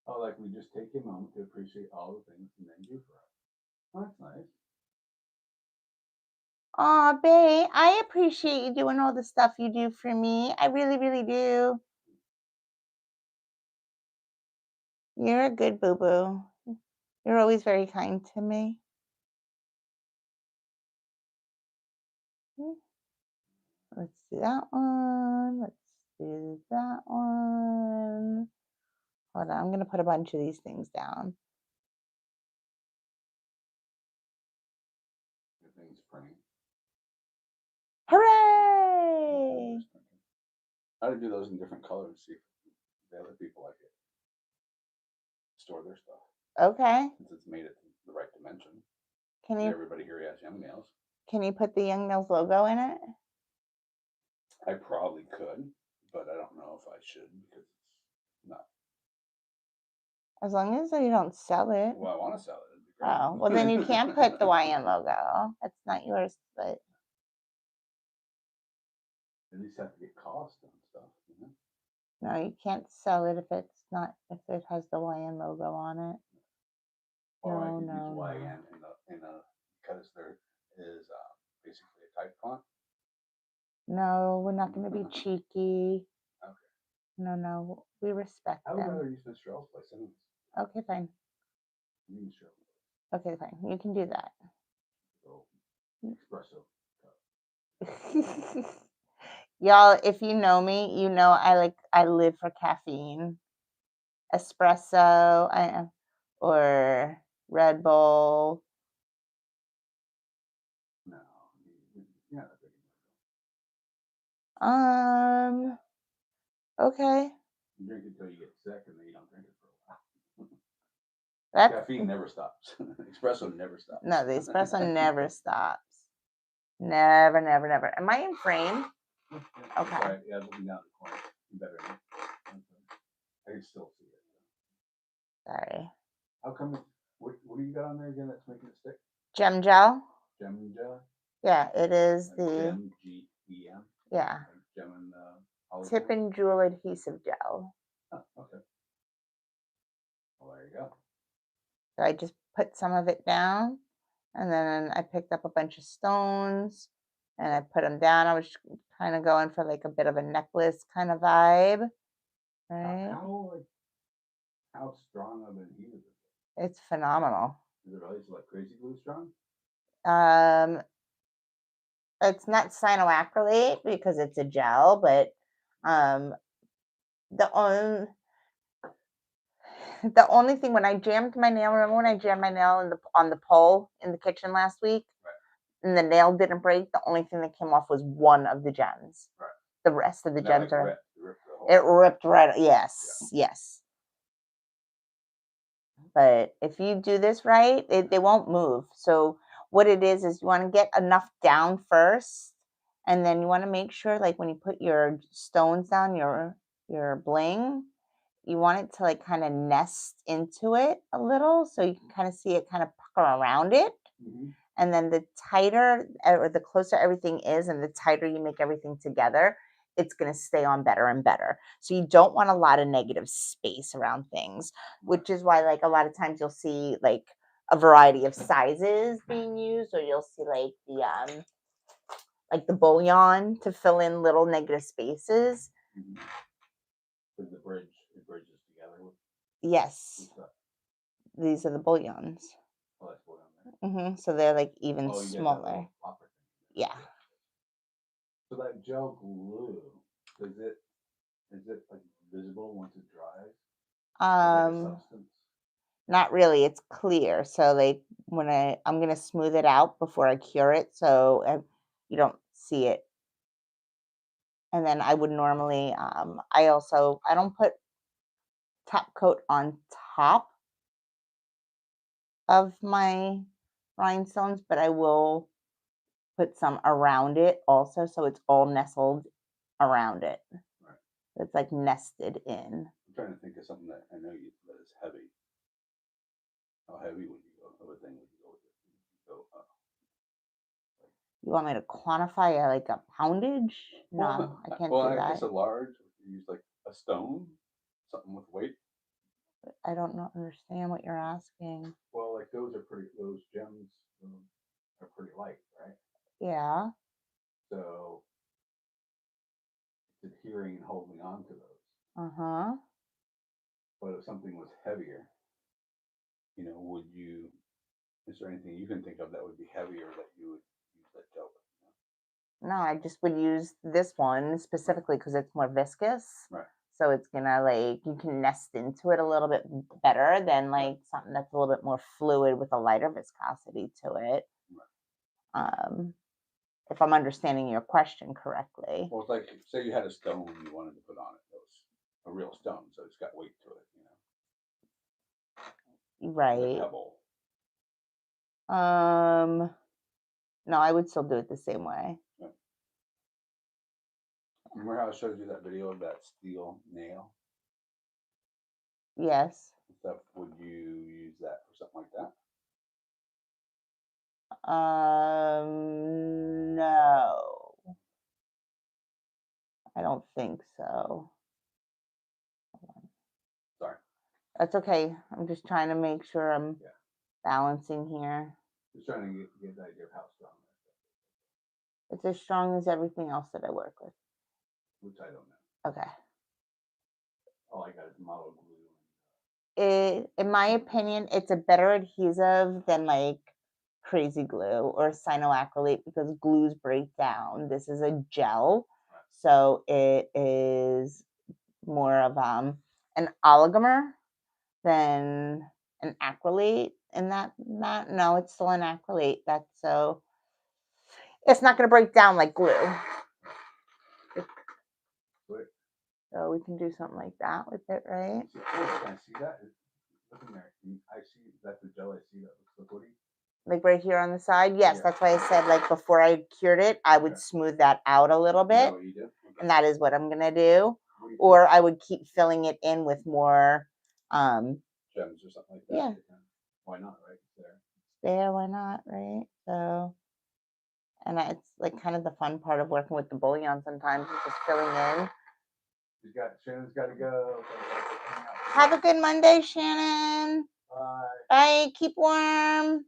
Oh, like we just take a moment to appreciate all the things the men do for us. Oh, that's nice. Aw, babe, I appreciate you doing all the stuff you do for me. I really, really do. You're a good boo-boo. You're always very kind to me. Let's do that one. Let's do that one. Hold on, I'm going to put a bunch of these things down. Good thing's printing. Hooray! I would do those in different colors, see if the other people like it. Store their stuff. Okay. Since it's made it the right dimension. Can you Everybody here has young nails. put the Young Nails logo in it? I probably could, but I don't know if I should because it's not. As long as you don't sell it. Well, I want to sell it. It'd be great. Oh, well then you can't put the YN logo. That's not yours, but At least have to get cost and stuff. You know? no, you can't sell it if it has the YN logo on it. Or I No, could no, use no. YN because there is basically a typefont. No, we're not going to be cheeky. Okay. No, we respect I would them. rather use Miss Cheryl's place anyways. Okay, fine. Miss Cheryl's. Okay, fine. You can do that. So, espresso cup. Y'all, if you know me, you know I live for caffeine. Espresso, or Red Bull. No, you're not that big. Okay. You drink it until you get sick, and then you don't drink it for a while. That's Caffeine never stops. Espresso never stops. no, the espresso never stops. Never, never, never. Am I in frame? Okay. Right, yeah, looking down the corner. You better know. I can still see it. Sorry. How come? What do you got on there again that's making it stick? Gem gel. Gem gel. Yeah, it is Like the Gem GEM. yeah. Like gem and olive Tip oil? and jewel adhesive gel. Oh, okay. Well, there you go. So I just put some of it down, and then I picked up a bunch of stones, and I put them down. I was kind of going for like a bit of a necklace kind of vibe, right? How strong of an adhesive is it? It's phenomenal. Is it really like crazy glue strong? It's not cyanoacrylate because it's a gel, but um, the only thing when I jammed my nail, remember when I jammed my nail on the pole in the kitchen last week, Right. and the nail didn't break? The only thing that came off was one of the gems. Right. The rest of the gems are. It ripped right. Yes, Yeah. yes. But if you do this right, they won't move. So what it is you want to get enough down first, and then you want to make sure, like when you put your stones down, your bling, you want it to like kind of nest into it a little, so you can kind of see it kind of pucker around it. Mm-hmm. And then the tighter or the closer everything is, and the tighter you make everything together, it's going to stay on better and better. So you don't want a lot of negative space around things, which is why like a lot of times you'll see like a variety of sizes being used, or you'll see like the bullion to fill in little negative spaces. Mm-hmm. It bridges together with Yes. stuff. These are the bullions. Oh, that's bullion there. So they're like even Oh, you smaller. Yeah. So that gel glue, is it like visible once it dries? Like a substance? Not really. It's clear. So like when I'm gonna smooth it out before I cure it, so you don't see it. And then I would normally I don't put top coat on top of my rhinestones, but I will put some around it also, so it's all nestled around it. Right. It's like nested in. I'm trying to think of something that I know you that is heavy. How heavy would you go? Other thing would you go with it? Go You want me to quantify like a poundage? No, I can't well, do I that. guess a large. You use like a stone, something with weight. I don't understand what you're asking. Well, like those are pretty. Those gems are pretty light, right? Yeah. So it's adhering and holding on to those. Uh-huh. But if something was heavier, would you? Is there anything you can think of that would be heavier that you would use that gel with? No, I just would use this one specifically because it's more viscous. Right. So it's gonna you can nest into it a little bit better than like something that's a little bit more fluid with a lighter viscosity to it. Right. If I'm understanding your question correctly. Well, it's like say you had a stone you wanted to put on it. That was a real stone, so it's got weight to it. Right. Pebble. No, I would still do it the same way. Yeah. Remember how I showed you that video of that steel nail? Yes. Stuff. Would you use that for something like that? No. I don't think so. Sorry. That's okay. I'm just trying to make sure I'm balancing here. Just trying to get the idea of how strong that is. It's as strong as everything else that I work with. Which I don't know. Okay. All I got is model glue. In my opinion, it's a better adhesive than like crazy glue or cyanoacrylate because glues break down. This is a gel, so it is more of an oligomer than an acrylate. And that no, it's still an acrylate. That's so it's not going to break down like glue. So we can do something like that with it, right? Can I see that? Looking there, I see that's the gel. I see that looks liquidy. Like right here on the side? Yes, that's why I said like before I cured it, I would smooth that out a little bit. Is that what you do? Okay. And that is what I'm gonna do. Or I would keep filling it in with more gems or something like that. Yeah. Why not, right? There, why not, right? So and it's like kind of the fun part of working with the bouillon sometimes is just filling in. Shannon's got to go. Have a good Monday, Shannon. Bye. Bye. Keep warm.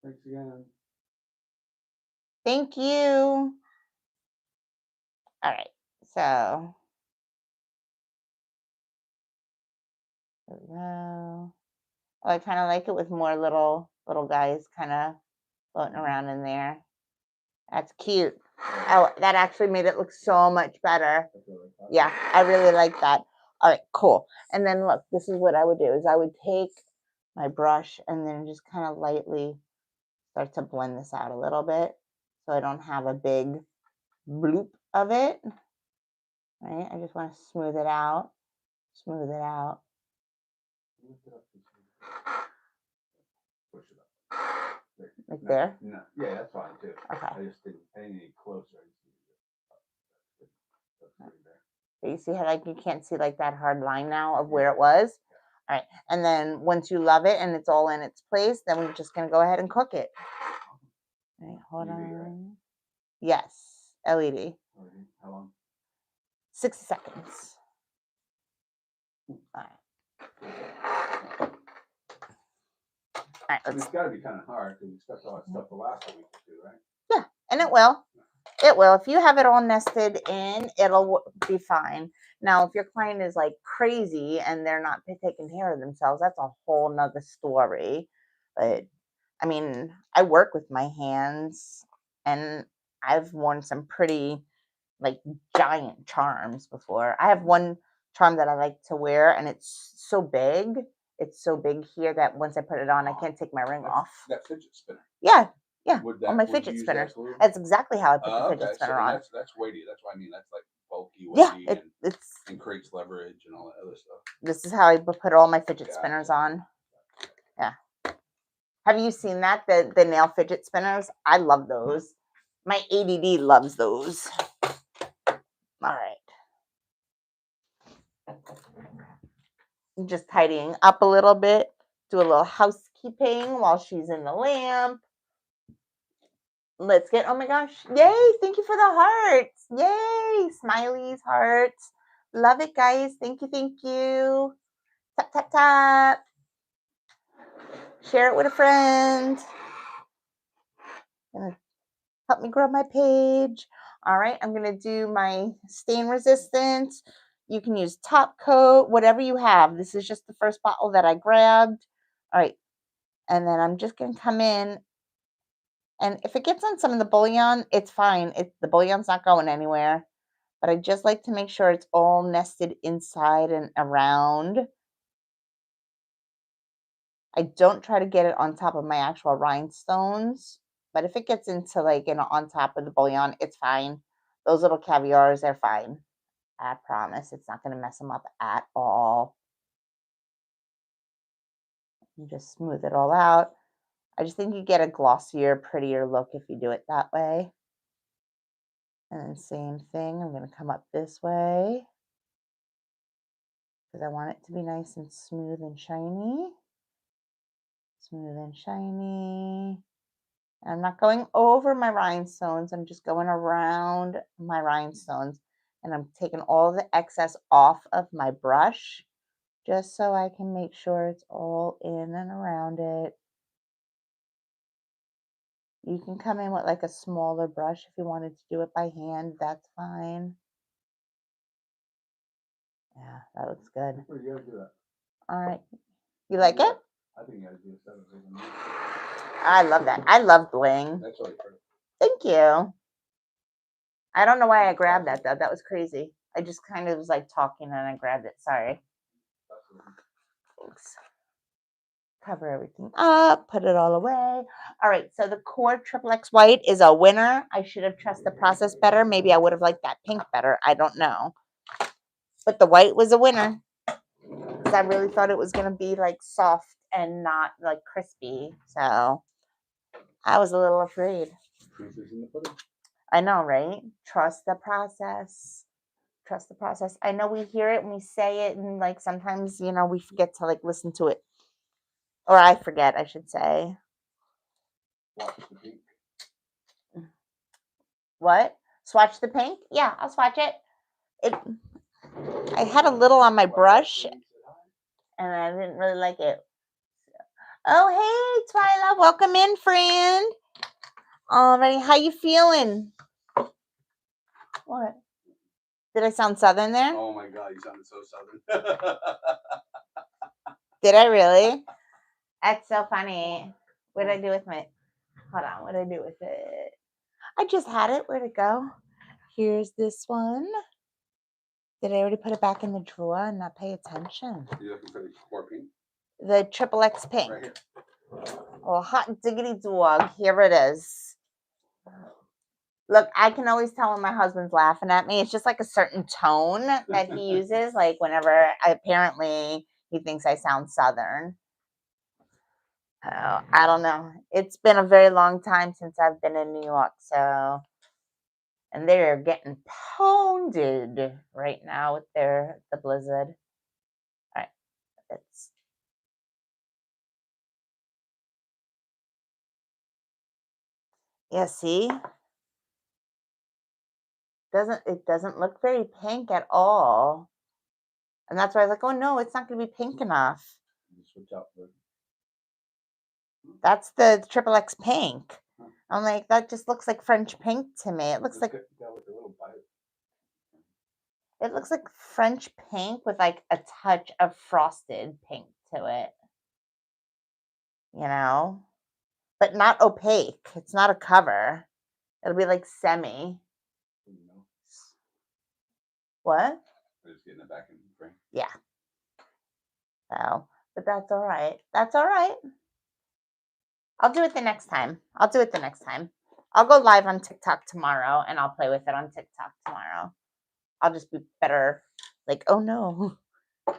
Thanks again. Thank you. All right. So there we go. Oh, I kind of like it with more little guys kind of floating around in there. That's cute. Oh, that actually made it look so much better. Yeah, I really like that. All right, cool. And then look, this is what I would do is I would take my brush and then just kind of lightly start to blend this out a little bit so I don't have a big bloop of it. Right? I just want to smooth it out. Smooth it out. Push it up. Like there? No. Yeah, that's fine too. Okay. I didn't need closer. But you see how like you can't see like that hard line now of where it was? All right. And then once you love it and it's all in its place, then we're just going to go ahead and cook it. All right, hold on. Right? Yes, LED. How long? 60 seconds. All right. All right, it's got to be kind of hard because you expect all that stuff to last a week or two, right? Yeah, and it will. It will. If you have it all nested in, it'll be fine. Now, if your client is like crazy and they're not taking care of themselves, that's a whole nother story. But I mean, I work with my hands and I've worn some pretty like giant charms before. I have one charm that I like to wear and it's so big. It's so big here that once I put it on, I can't take my ring off. That fidget spinner. Yeah. Yeah, on my fidget spinners. That's exactly how I put the fidget spinner on. That's weighty. That's what I mean. That's like bulky, Yeah, weighty, it's. and creates leverage and all that other stuff. This is how I put all my fidget spinners on. Yeah. Have you seen that? The nail fidget spinners? I love those. My ADD loves those. All right. I'm just tidying up a little bit. Do a little housekeeping while she's in the lamp. Let's get, oh my gosh. Yay. Thank you for the hearts. Yay. Smileys, hearts. Love it, guys. Thank you. Thank you. Tap, tap, tap. Share it with a friend. Help me grow my page. All right, I'm going to do my stain resistant. You can use top coat, whatever you have. This is just the first bottle that I grabbed. All right, and then I'm just going to come in. And if it gets on some of the bouillon, it's fine. The bouillon's not going anywhere. But I just like to make sure it's all nested inside and around. I don't try to get it on top of my actual rhinestones. But if it gets into like, on top of the bouillon, it's fine. Those little caviars, they're fine. I promise it's not going to mess them up at all. You just smooth it all out. I just think you get a glossier, prettier look if you do it that way. And then same thing, I'm going to come up this way because I want it to be nice and smooth and shiny. Smooth and shiny. I'm not going over my rhinestones. I'm just going around my rhinestones. And I'm taking all the excess off of my brush just so I can make sure it's all in and around it. You can come in with like a smaller brush if you wanted to do it by hand. That's fine. Yeah, that looks good. You gotta do that. All right. You like it? I think you gotta do a 7. I love that. I love bling. That's really pretty. Thank you. I don't know why I grabbed that though. That was crazy. I just kind of was like talking and I grabbed it. Sorry. Thanks. Cover everything up, put it all away. All right, so the core XXX white is a winner. I should have trusted the process better. Maybe I would have liked that pink better. I don't know. But the white was a winner. Because I really thought it was going to be like soft and not like crispy. So I was a little afraid. I know, right? Trust the process. Trust the process. I know we hear it and we say it, and like sometimes, we forget to like listen to it. Or I forget, I should say. What? Swatch the pink? Yeah, I'll swatch it. I had a little on my brush, and I didn't really like it. Oh, hey, Twyla. Welcome in, friend. Alrighty, how you feeling? What? Did I sound Southern there? Oh my God, you sounded so Southern. Did I really? That's so funny. What did I do with my... Hold on, what did I do with it? I just had it. Where'd it go? Here's this one. Did I already put it back in the drawer and not pay attention? You looking for the core pink? The XXX pink. Right here. Oh, hot diggity dog. Here it is. Look, I can always tell when my husband's laughing at me. It's just like a certain tone that he uses. Like whenever, apparently, he thinks I sound Southern. Oh, I don't know. It's been a very long time since I've been in New York. So, and they're getting pounded right now with the blizzard. All right. It's... Yeah, see? It doesn't look very pink at all. And that's why I was like, oh no, it's not going to be pink enough. Switch out the... That's the XXX pink. I'm like, that just looks like French pink to me. It looks like... It looks like French pink with like a touch of frosted pink to it. But not opaque. It's not a cover. It'll be like semi. What? We're just getting it back in the frame. Yeah. So, but that's all right. That's all right. I'll do it the next time. I'll go live on TikTok tomorrow and I'll play with it on TikTok tomorrow. I'll just be better. Like, oh no, I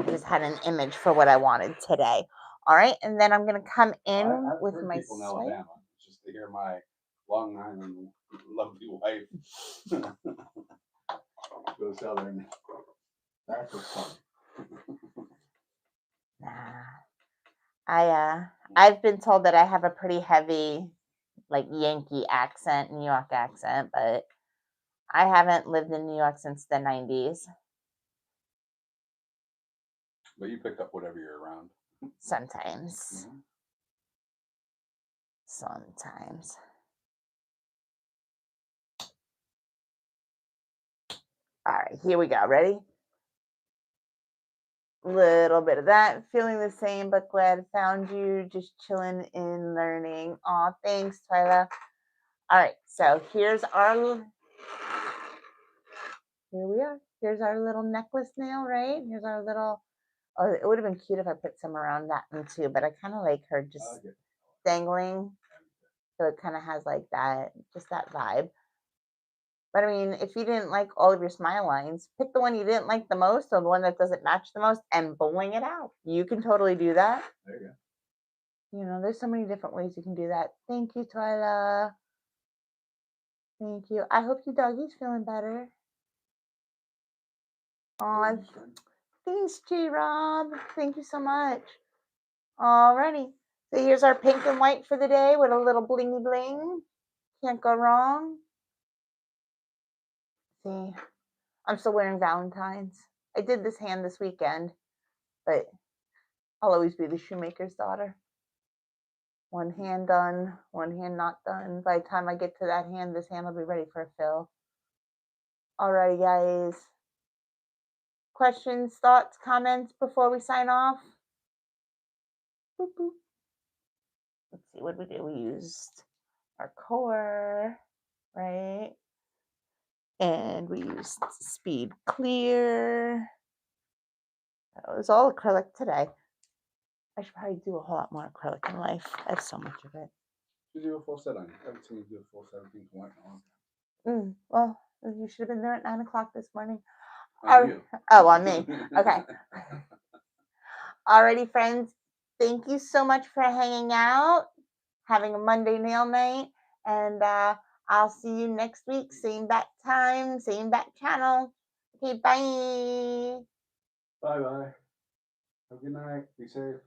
just had an image for what I wanted today. All right, and then I'm gonna come in I've with heard my people in swipe. Alabama just to hear my Long Island lovely wife go southern. That's what's fun. Nah. I've been told that I have a pretty heavy, like, Yankee accent, New York accent, but I haven't lived in New York since the 90s. But you pick up whatever you're around. Sometimes. Mhm. Sometimes. All right, here we go. Ready? Little bit of that. Feeling the same, but glad found you. Just chilling and learning. Aw, thanks, Twyla. All right, so here we are. Here's our little necklace nail, right? Here's our little, oh, it would have been cute if I put some around that one too, but I kind of like her just dangling. So it kind of has like that, just that vibe. But I mean, if you didn't like all of your smile lines, pick the one you didn't like the most or the one that doesn't match the most and bling it out. You can totally do that. There you go. You know, there's so many different ways you can do that. Thank you, Twyla. Thank you. I hope your doggy's feeling better. Oh, thanks, G Rob. Thank you so much. Alrighty. So here's our pink and white for the day with a little blingy bling. Can't go wrong. See, I'm still wearing Valentine's. I did this hand this weekend, but I'll always be the shoemaker's daughter. One hand done, one hand not done. By the time I get to that hand, this hand will be ready for a fill. Alrighty, guys. Questions, thoughts, comments before we sign off? Boop, boop. Let's see, what did we do? We used our core, right? And we used Speed Clear. It was all acrylic today. I should probably do a whole lot more acrylic in life. I have so much of it. You do a full set on you. I haven't seen you do a full set of pink and white in a long time. Well, you should have been there at 9 o'clock this morning. On you. Oh, on me. Okay. Alrighty, friends. Thank you so much for hanging out, having a Monday nail night, and I'll see you next week. Same bat time, same bat channel. Okay, bye. Bye-bye. Have a good night. Be safe.